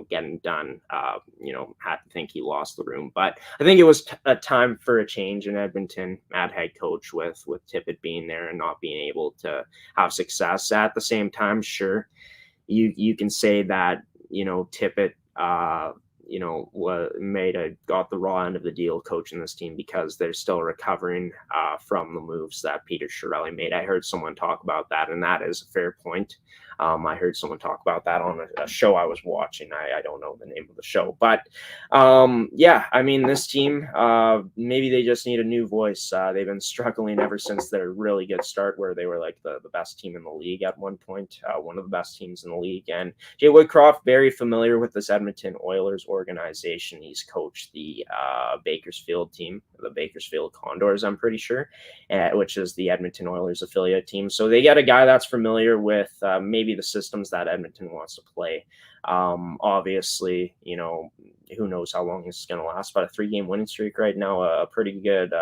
getting done. Had to think he lost the room. But I think it was a time for a change in Edmonton at head coach with Tippett being there and not being able to have success. At the same time, sure, you can say that, Tippett, got the raw end of the deal coaching this team, because they're still recovering from the moves that Peter Chiarelli made. I heard someone talk about that, and that is a fair point. I heard someone talk about that on a show I was watching. I don't know the name of the show, but this team, maybe they just need a new voice. They've been struggling ever since their really good start, where they were like the best team in the league at one point, one of the best teams in the league. And Jay Woodcroft, very familiar with this Edmonton Oilers organization. He's coached the Bakersfield team, the Bakersfield Condors, I'm pretty sure, which is the Edmonton Oilers affiliate team. So they get a guy that's familiar with maybe the systems that Edmonton wants to play. Obviously, who knows how long this is going to last, but a 3-game winning streak right now, a pretty good,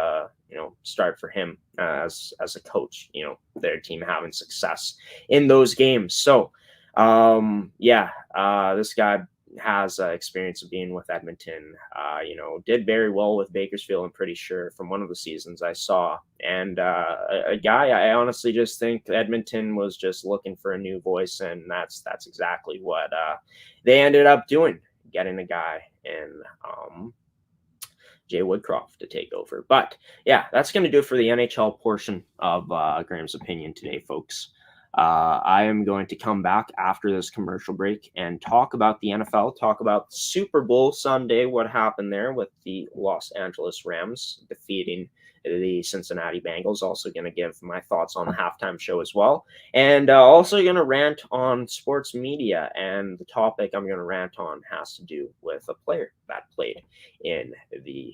start for him as a coach, their team having success in those games. So, this guy has experience of being with Edmonton, did very well with Bakersfield, I'm pretty sure, from one of the seasons I saw. And a guy I honestly just think Edmonton was just looking for a new voice, and that's exactly what they ended up doing, getting a guy in Jay Woodcroft to take over. But yeah, that's going to do it for the NHL portion of Graeme's opinion today, folks. I am going to come back after this commercial break and talk about the NFL, talk about Super Bowl Sunday, what happened there with the Los Angeles Rams defeating the Cincinnati Bengals. Also going to give my thoughts on the halftime show as well. And also going to rant on sports media. And the topic I'm going to rant on has to do with a player that played in the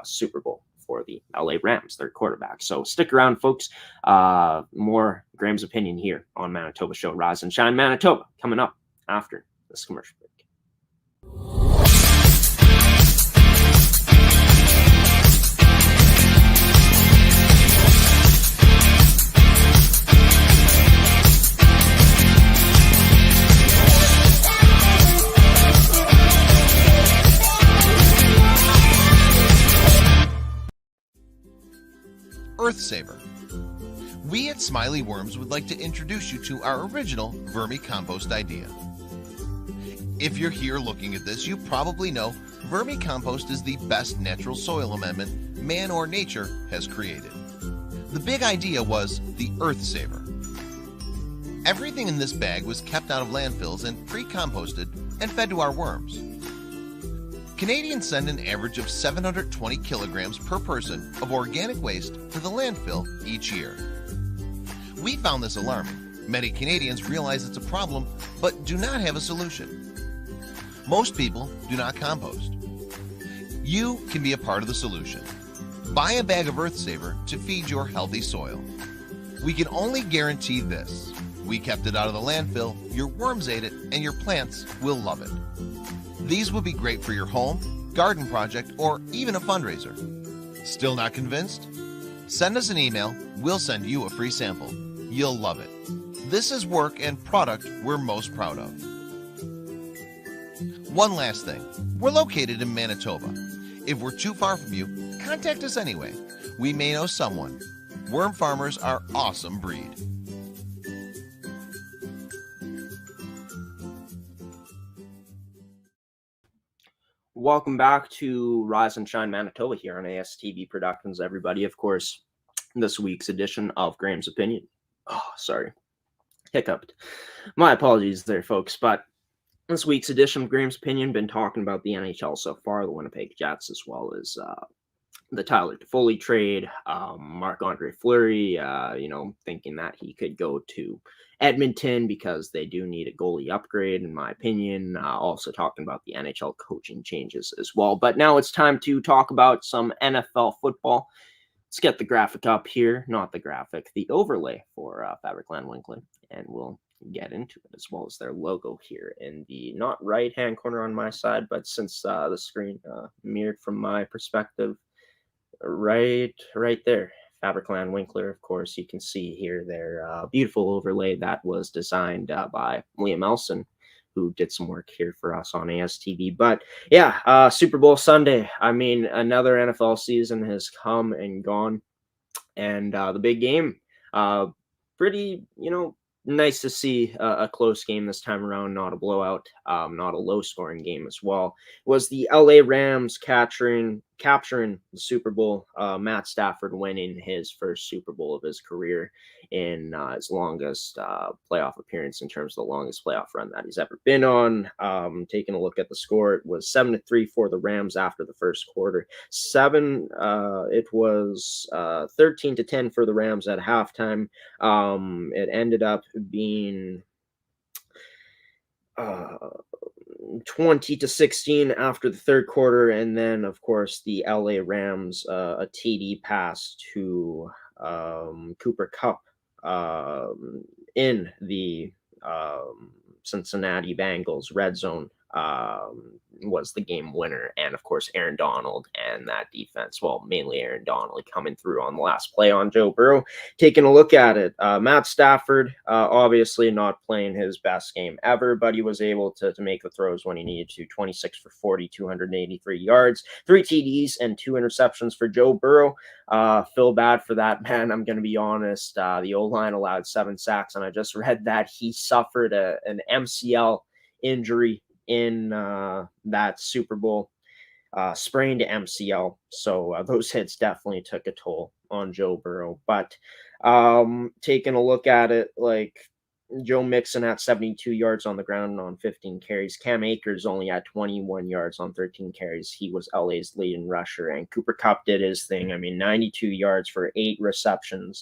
Super Bowl for the LA Rams, their quarterback. So stick around, folks. More Graeme's opinion here on Manitoba Show, Rise and Shine Manitoba, coming up after this commercial break. Earth Saver. We at Smiley Worms would like to introduce you to our original vermicompost idea. If you're here looking at this, you probably know vermicompost is the best natural soil amendment man or nature has created. The big idea was the Earth Saver. Everything in this bag was kept out of landfills and pre-composted and fed to our worms. Canadians send an average of 720 kilograms per person of organic waste to the landfill each year. We found this alarming. Many Canadians realize it's a problem, but do not have a solution. Most people do not compost. You can be a part of the solution. Buy a bag of Earth Saver to feed your healthy soil. We can only guarantee this. We kept it out of the landfill, your worms ate it, and your plants will love it. These will be great for your home, garden project, or even a fundraiser. Still not convinced? Send us an email. We'll send you a free sample. You'll love it. This is work and product we're most proud of. One last thing. We're located in Manitoba. If we're too far from you, contact us anyway. We may know someone. Worm farmers are awesome breed. Welcome back to Rise and Shine Manitoba here on ASTV Productions, everybody. Of course, this week's edition of Graeme's Opinion. Oh, sorry. Hiccuped. My apologies there, folks. But this week's edition of Graeme's Opinion, been talking about the NHL so far, the Winnipeg Jets, as well as the Tyler Toffoli trade, Marc-Andre Fleury, thinking that he could go to Edmonton because they do need a goalie upgrade, in my opinion. Also talking about the NHL coaching changes as well. But now it's time to talk about some NFL football. Let's get the graphic up here. Not the graphic, the overlay for Fabricland Winkler. And we'll get into it, as well as their logo here in the not right-hand corner on my side, but since the screen mirrored from my perspective, right there. Fabricland Winkler, of course, you can see here their beautiful overlay that was designed by Liam Elson, who did some work here for us on ASTV. But yeah, Super Bowl Sunday. I mean, another NFL season has come and gone. And the big game, pretty, nice to see a close game this time around, not a blowout, not a low-scoring game as well. Was the LA Rams capturing the Super Bowl, Matt Stafford winning his first Super Bowl of his career in his longest playoff appearance in terms of the longest playoff run that he's ever been on. Taking a look at the score, it was 7-3 for the Rams after the first quarter. It was 13-10 for the Rams at halftime. It ended up being 20-16 after the third quarter, and then of course the LA Rams a TD pass to Cooper Kupp in the Cincinnati Bengals red zone was the game winner. And of course Aaron Donald and that defense, well, mainly Aaron Donald coming through on the last play on Joe Burrow. Taking a look at it, Matt Stafford obviously not playing his best game ever, but he was able to make the throws when he needed to. 26 for 40, 283 yards, 3 TDs and 2 interceptions for Joe Burrow. Feel bad for that man, I'm going to be honest. The O-line allowed 7 sacks, and I just read that he suffered an MCL injury in that Super Bowl. sprained MCL. So those hits definitely took a toll on Joe Burrow. But taking a look at it, like Joe Mixon had 72 yards on the ground on 15 carries. Cam Akers only had 21 yards on 13 carries. He was LA's leading rusher. And Cooper Kupp did his thing. I mean, 92 yards for 8 receptions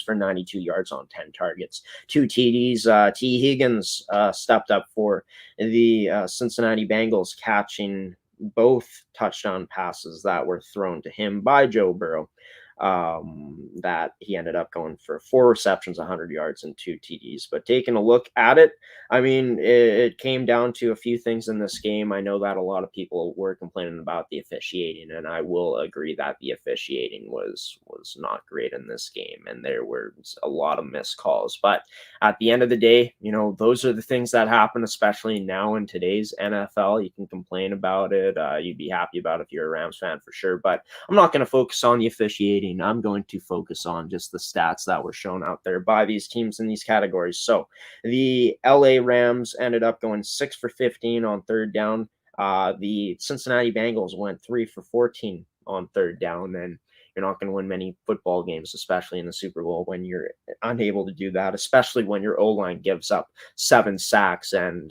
for 92 yards on 10 targets. 2 TDs. T. Higgins stepped up for the Cincinnati Bengals, catching both touchdown passes that were thrown to him by Joe Burrow. That he ended up going for 4 receptions, 100 yards, and 2 TDs. But taking a look at it, I mean, it came down to a few things in this game. I know that a lot of people were complaining about the officiating, and I will agree that the officiating was not great in this game, and there were a lot of missed calls. But at the end of the day, you know, those are the things that happen, especially now in today's NFL. You can complain about it. You'd be happy about it if you're a Rams fan for sure. But I'm not going to focus on the officiating. I'm going to focus on just the stats that were shown out there by these teams in these categories. So the LA Rams ended up going 6 for 15 on third down. The Cincinnati Bengals went 3 for 14 on third down. And you're not going to win many football games, especially in the Super Bowl, when you're unable to do that, especially when your O-line gives up 7 sacks. And,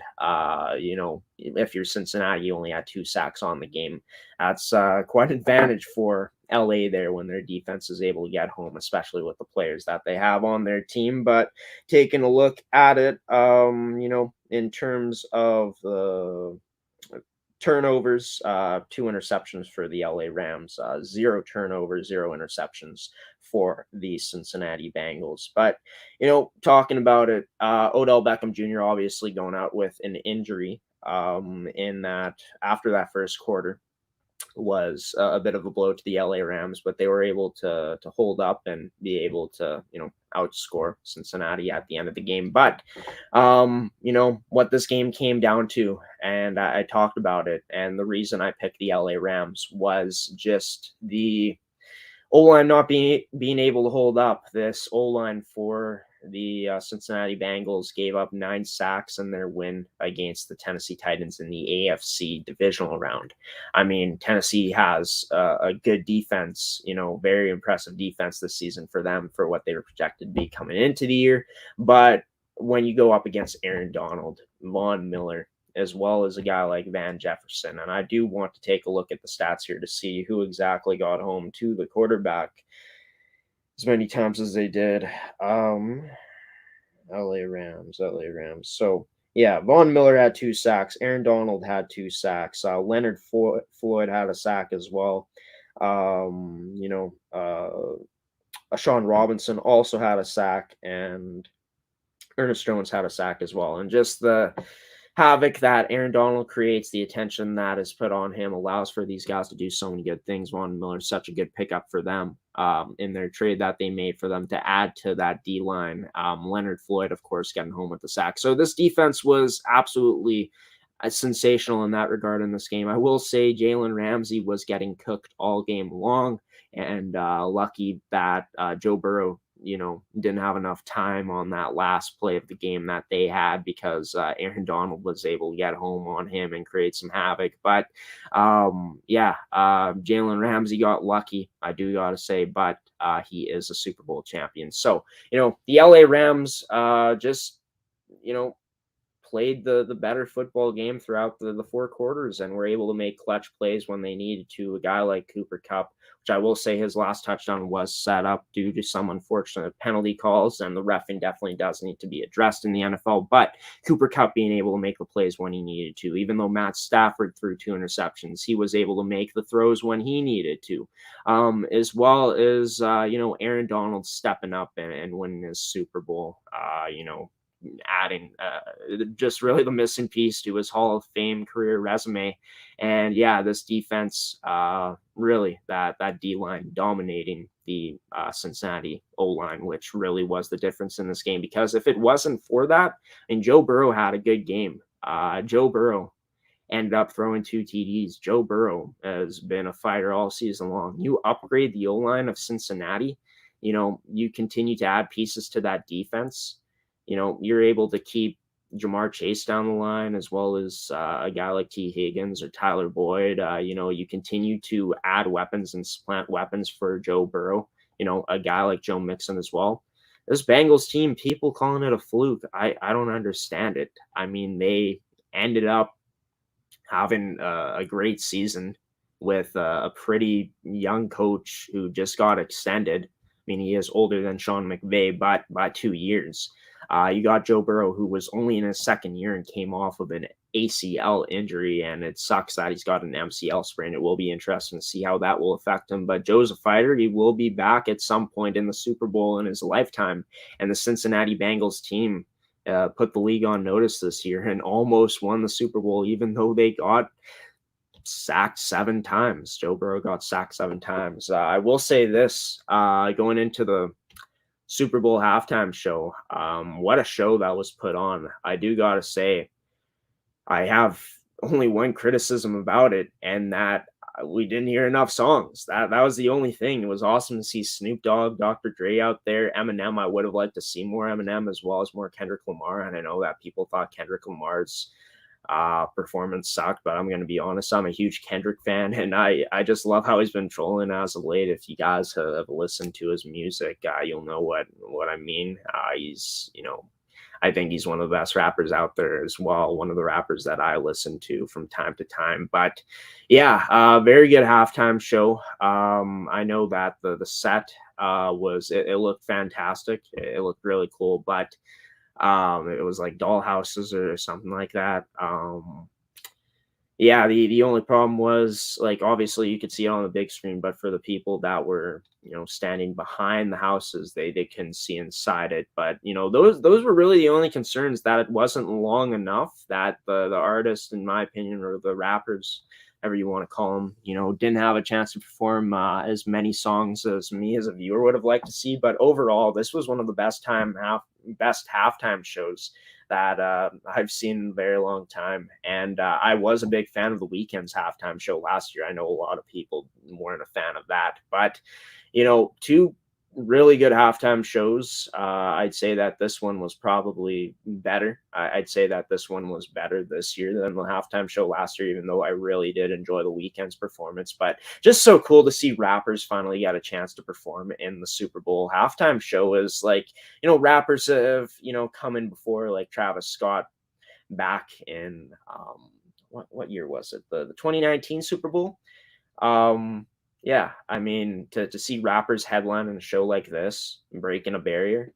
you know, if you're Cincinnati, you only had 2 sacks on the game. That's quite an advantage for LA there when their defense is able to get home, especially with the players that they have on their team. But taking a look at it, you know, in terms of turnovers, 2 interceptions for the LA Rams, 0 turnovers, 0 interceptions for the Cincinnati Bengals. But, you know, talking about it, Odell Beckham Jr. obviously going out with an injury in that after that first quarter was a bit of a blow to the LA Rams, but they were able to hold up and be able to, you know, outscore Cincinnati at the end of the game. But, you know, what this game came down to, and I talked about it, and the reason I picked the LA Rams was just the O-line not being able to hold up. This O-line for the Cincinnati Bengals gave up 9 sacks in their win against the Tennessee Titans in the AFC divisional round. I mean, Tennessee has a good defense, you know, very impressive defense this season for them for what they were projected to be coming into the year. But when you go up against Aaron Donald, Von Miller, as well as a guy like Van Jefferson, and I do want to take a look at the stats here to see who exactly got home to the quarterback as many times as they did. LA Rams. So, yeah, Von Miller had 2 sacks. Aaron Donald had 2 sacks. Leonard Floyd had a sack as well. You know, Sean Robinson also had a sack, and Ernest Jones had a sack as well. And just the havoc that Aaron Donald creates, the attention that is put on him, allows for these guys to do so many good things. Von Miller's such a good pickup for them in their trade that they made for them to add to that D-line. Leonard Floyd, of course, getting home with the sack. So this defense was absolutely sensational in that regard in this game. I will say Jalen Ramsey was getting cooked all game long, and lucky that Joe Burrow, you know, didn't have enough time on that last play of the game that they had, because Aaron Donald was able to get home on him and create some havoc. But yeah, Jalen Ramsey got lucky, I do got to say, but he is a Super Bowl champion. So, you know, the LA Rams just, you know, played the better football game throughout the 4 quarters and were able to make clutch plays when they needed to. A guy like Cooper Kupp, which I will say his last touchdown was set up due to some unfortunate penalty calls, and the reffing definitely does need to be addressed in the NFL. But Cooper Kupp being able to make the plays when he needed to, even though Matt Stafford threw 2 interceptions, he was able to make the throws when he needed to, as well as, you know, Aaron Donald stepping up and winning his Super Bowl, you know, adding just really the missing piece to his Hall of Fame career resume. And yeah, this defense, really that D-line dominating the Cincinnati O-line, which really was the difference in this game. Because if it wasn't for that, and Joe Burrow had a good game, Joe Burrow ended up throwing 2 TDs. Joe Burrow has been a fighter all season long. You upgrade the O-line of Cincinnati, you know, you continue to add pieces to that defense, you know, you're able to keep Jamar Chase down the line, as well as a guy like T. Higgins or Tyler Boyd. You continue to add weapons and supplant weapons for Joe Burrow, a guy like Joe Mixon as well. This Bengals team, people calling it a fluke, I don't understand it. I mean, they ended up having a great season with a pretty young coach who just got extended. I mean, he is older than Sean McVay by 2 years. You got Joe Burrow, who was only in his second year and came off of an ACL injury, and it sucks that he's got an MCL sprain. It will be interesting to see how that will affect him. But Joe's a fighter. He will be back at some point in the Super Bowl in his lifetime. And the Cincinnati Bengals team put the league on notice this year and almost won the Super Bowl, even though they got sacked 7 times. Joe Burrow got sacked 7 times. I will say this, going into the Super Bowl halftime show, what a show that was put on. I do got to say, I have only one criticism about it, and that we didn't hear enough songs. That was the only thing. It was awesome to see Snoop Dogg, Dr. Dre out there. Eminem, I would have liked to see more Eminem as well as more Kendrick Lamar. And I know that people thought Kendrick Lamar's performance sucked, but I'm going to be honest, I'm a huge Kendrick fan, and I just love how he's been trolling as of late. If you guys have listened to his music, you'll know what I mean. He's, I think he's one of the best rappers out there as well. One of the rappers that I listen to from time to time. But yeah, very good halftime show. I know that the set it looked fantastic. It looked really cool, but it was like dollhouses or something like that. Yeah, the only problem was, like, obviously you could see it on the big screen, but for the people that were, standing behind the houses, they couldn't see inside it. But, those were really the only concerns, that it wasn't long enough, that the artists, in my opinion, or the rappers, whatever you want to call them, didn't have a chance to perform as many songs as me as a viewer would have liked to see. But overall, this was one of the best halftime shows that I've seen in a very long time. And I was a big fan of the Weeknd's halftime show last year. I know a lot of people weren't a fan of that, but 2 really good halftime shows. I'd say that this one was probably better. I'd say that this one was better this year than the halftime show last year, even though I really did enjoy the Weeknd's performance. But just so cool to see rappers finally get a chance to perform in the Super Bowl. Halftime show is like, rappers have, come in before, like Travis Scott back in, what year was it? The 2019 Super Bowl. Yeah, I mean, to see rappers headline in a show like this, breaking a barrier,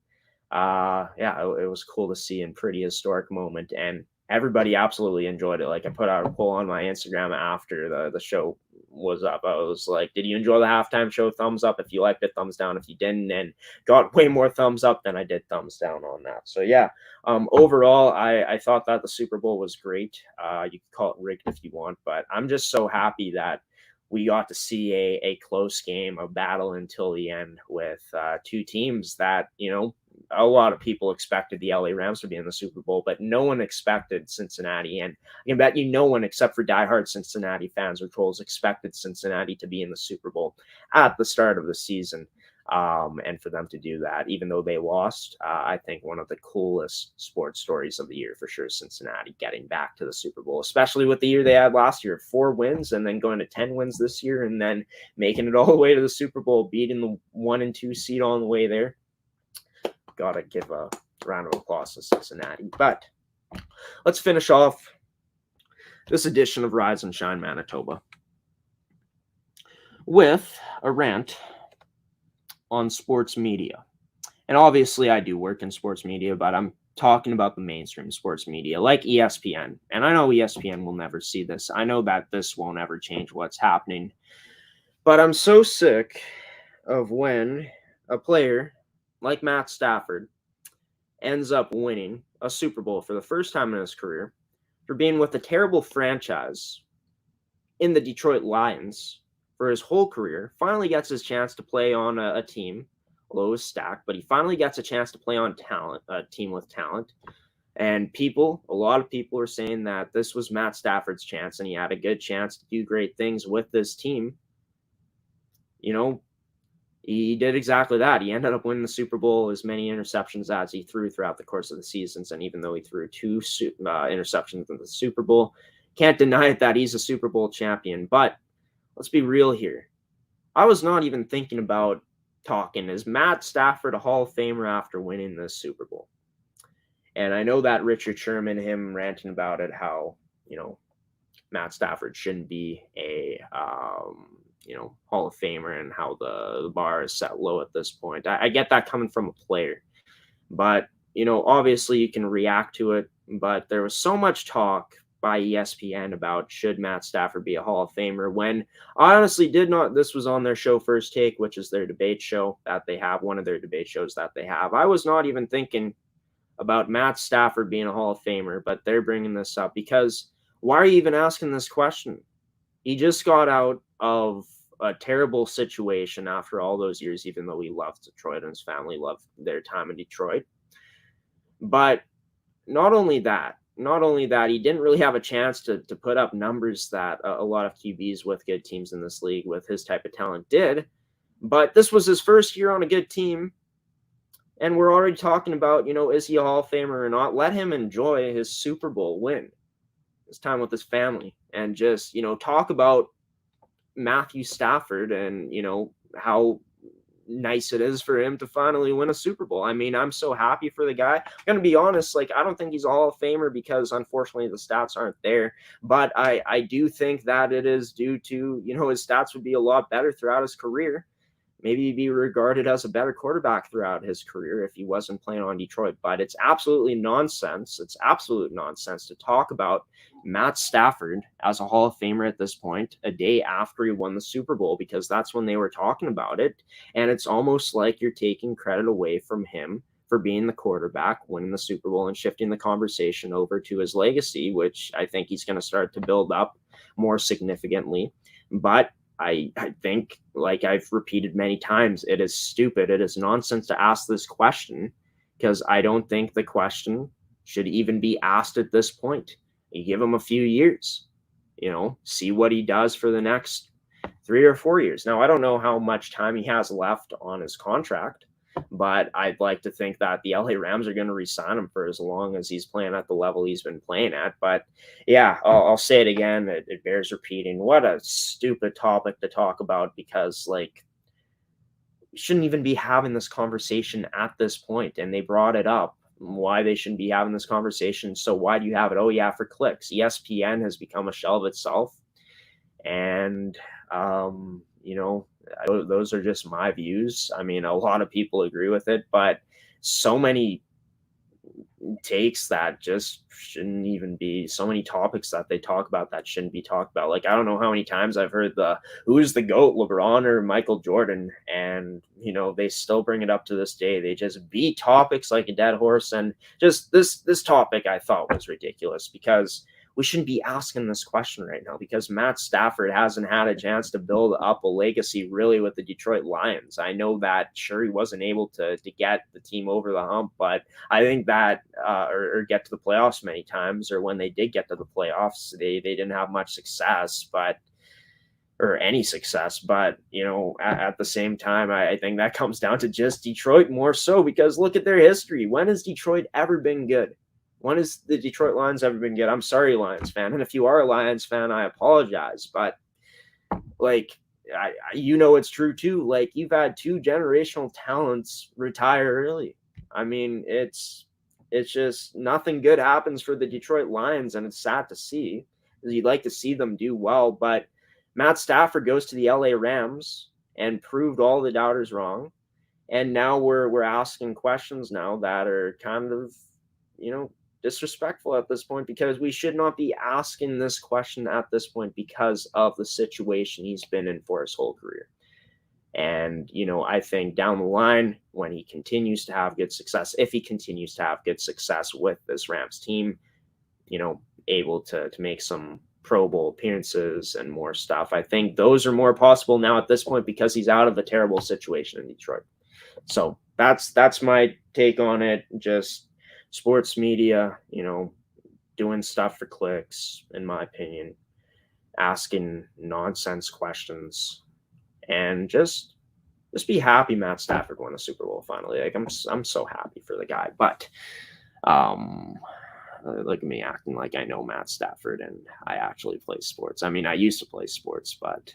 yeah, it was cool to see, and pretty historic moment, and everybody absolutely enjoyed it. Like, I put out a poll on my Instagram after the show was up. I was like, did you enjoy the halftime show? Thumbs up if you liked it, thumbs down if you didn't, and got way more thumbs up than I did thumbs down on that. So yeah, overall, I thought that the Super Bowl was great. You could call it rigged if you want, but I'm just so happy that we got to see a close game, a battle until the end, with 2 teams that, a lot of people expected the LA Rams to be in the Super Bowl, but no one expected Cincinnati. And I can bet you no one except for diehard Cincinnati fans or trolls expected Cincinnati to be in the Super Bowl at the start of the season. And for them to do that, even though they lost, I think one of the coolest sports stories of the year for sure, Cincinnati getting back to the Super Bowl, especially with the year they had last year, 4 wins, and then going to 10 wins this year, and then making it all the way to the Super Bowl, beating the 1 and 2 seed on the way there. Gotta give a round of applause to Cincinnati. But let's finish off this edition of Rise and Shine Manitoba with a rant on sports media. And obviously I do work in sports media, but I'm talking about the mainstream sports media like ESPN. And I know ESPN will never see this. I know that this won't ever change what's happening. But I'm so sick of when a player like Matt Stafford ends up winning a Super Bowl for the first time in his career for being with a terrible franchise in the Detroit Lions for his whole career, finally gets his chance to play on a team, although it was stacked, but he finally gets a chance to play on a team with talent. And a lot of people are saying that this was Matt Stafford's chance, and he had a good chance to do great things with this team. he did exactly that. He ended up winning the Super Bowl, as many interceptions as he threw throughout the course of the seasons. And even though he threw 2 interceptions in the Super Bowl, can't deny it that he's a Super Bowl champion. But let's be real here. I was not even thinking about talking. Is Matt Stafford a Hall of Famer after winning this Super Bowl? And I know that Richard Sherman, him ranting about it, how, Matt Stafford shouldn't be a, Hall of Famer, and how the bar is set low at this point. I get that coming from a player. But, obviously you can react to it. But there was so much talk by ESPN about should Matt Stafford be a Hall of Famer, when I honestly did not. This was on their show First Take, which is their debate show that they have, one of their debate shows that they have. I was not even thinking about Matt Stafford being a Hall of Famer, but they're bringing this up because why are you even asking this question? He just got out of a terrible situation after all those years, even though he loved Detroit and his family loved their time in Detroit. But not only that, he didn't really have a chance to put up numbers that a lot of QBs with good teams in this league with his type of talent did. But this was his first year on a good team. And we're already talking about, is he a Hall of Famer or not? Let him enjoy his Super Bowl win, his time with his family, and just, talk about Matthew Stafford and, how nice it is for him to finally win a Super Bowl. I mean, I'm so happy for the guy. I'm going to be honest, I don't think he's a Hall of Famer because, unfortunately, the stats aren't there. But I do think that it is due to, his stats would be a lot better throughout his career. Maybe he'd be regarded as a better quarterback throughout his career if he wasn't playing on Detroit. But it's absolutely nonsense. It's absolute nonsense to talk about Matt Stafford as a Hall of Famer at this point, a day after he won the Super Bowl, because that's when they were talking about it. And it's almost like you're taking credit away from him for being the quarterback, winning the Super Bowl, and shifting the conversation over to his legacy, which I think he's going to start to build up more significantly. But I think, like I've repeated many times, it is stupid. It is nonsense to ask this question, because I don't think the question should even be asked at this point. You give him a few years, see what he does for the next 3 or 4 years. Now, I don't know how much time he has left on his contract, but I'd like to think that the LA Rams are going to re-sign him for as long as he's playing at the level he's been playing at. But yeah, I'll say it again. It bears repeating. What a stupid topic to talk about, because we shouldn't even be having this conversation at this point. And they brought it up, why they shouldn't be having this conversation. So why do you have it? Oh yeah, for clicks. ESPN has become a shell of itself. And, those are just my views. I mean, a lot of people agree with it, but so many takes that just shouldn't even be, so many topics that they talk about that shouldn't be talked about. I don't know how many times I've heard who's the GOAT, LeBron or Michael Jordan, and they still bring it up to this day. They just beat topics like a dead horse. And just this topic I thought was ridiculous, because we shouldn't be asking this question right now, because Matt Stafford hasn't had a chance to build up a legacy really with the Detroit Lions. I know that, sure, he wasn't able to get the team over the hump, but I think that or get to the playoffs many times, or when they did get to the playoffs, they didn't have much success, or any success. But, at the same time, I think that comes down to just Detroit more so, because look at their history. When has Detroit ever been good? When has the Detroit Lions ever been good? I'm sorry, Lions fan. And if you are a Lions fan, I apologize. But it's true too. You've had 2 generational talents retire early. I mean, it's just nothing good happens for the Detroit Lions, and it's sad to see. You'd like to see them do well, but Matt Stafford goes to the LA Rams and proved all the doubters wrong. And now we're asking questions now that are kind of, disrespectful at this point, because we should not be asking this question at this point because of the situation he's been in for his whole career. And, I think down the line, when he continues to have good success, if he continues to have good success with this Rams team, able to make some Pro Bowl appearances and more stuff, I think those are more possible now at this point, because he's out of a terrible situation in Detroit. So that's my take on it. Just sports media, doing stuff for clicks, in my opinion, asking nonsense questions, and just just be happy Matt Stafford won a Super Bowl finally. Like I'm so happy for the guy. But look at me acting like I know Matt Stafford and I actually play sports. I mean, I used to play sports, but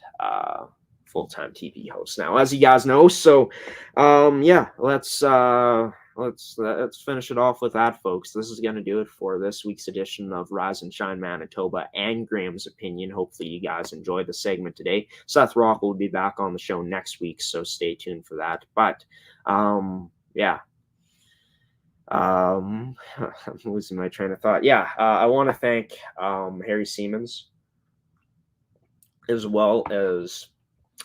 full-time TV host now, as you guys know. So yeah, let's finish it off with that, folks. This is going to do it for this week's edition of Rise and Shine Manitoba and Graeme's Opinion. Hopefully you guys enjoyed the segment today. Seth Rock will be back on the show next week, so stay tuned for that. But yeah, I'm losing my train of thought. Yeah, I want to thank Harry Siemens, as well as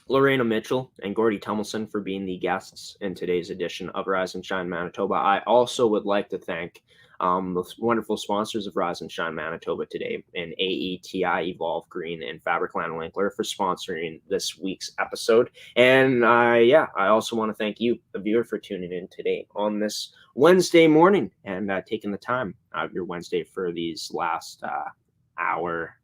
Lorena Mitchell and Gordie Tumilson for being the guests in today's edition of Rise and Shine Manitoba. I also would like to thank the wonderful sponsors of Rise and Shine Manitoba today, in AETI, Evolve Green, and Fabricland Winkler for sponsoring this week's episode. And I also want to thank you, the viewer, for tuning in today on this Wednesday morning and taking the time out of your Wednesday for these last hour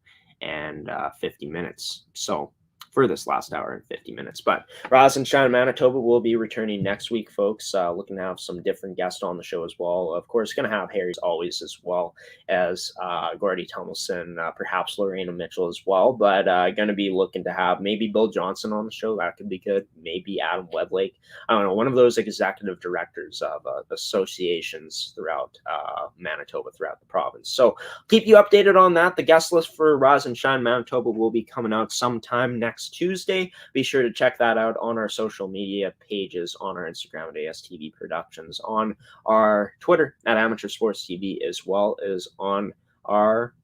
and 50 minutes. So for this last hour and 50 minutes. But Rise and Shine Manitoba will be returning next week, folks. Looking to have some different guests on the show as well. Of course, going to have Harry always, as well as Gordie Tumilson, perhaps Lorena Mitchell as well. But going to be looking to have maybe Bill Johnson on the show. That could be good. Maybe Adam Weblake. I don't know, one of those executive directors of associations throughout Manitoba, throughout the province. So keep you updated on that. The guest list for Rise and Shine Manitoba will be coming out sometime next Tuesday. Be sure to check that out on our social media pages, on our Instagram at ASTV Productions, on our Twitter at Amateur Sports TV, as well as on our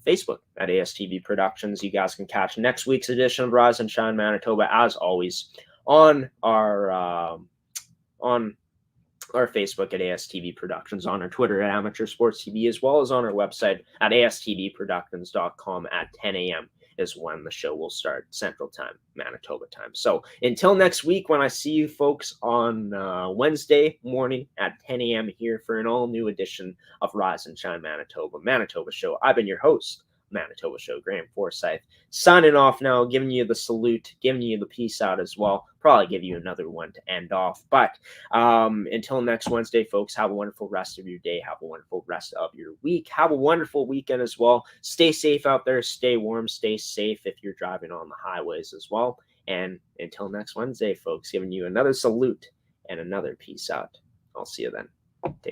Facebook at ASTV Productions. You guys can catch next week's edition of Rise and Shine Manitoba, as always, on our Facebook at ASTV Productions, on our Twitter at Amateur Sports TV, as well as on our website at astvproductions.com at 10 a.m. is when the show will start, Central Time, Manitoba time. So until next week, when I see you folks on Wednesday morning at 10 a.m. here for an all-new edition of Rise and Shine Manitoba Show, I've been your host, Manitoba Show, Graeme Forsyth, signing off now, giving you the salute, giving you the peace out as well. Probably give you another one to end off. But until next Wednesday, folks, have a wonderful rest of your day. Have a wonderful rest of your week. Have a wonderful weekend as well. Stay safe out there. Stay warm. Stay safe if you're driving on the highways as well. And until next Wednesday, folks, giving you another salute and another peace out. I'll see you then. Take care.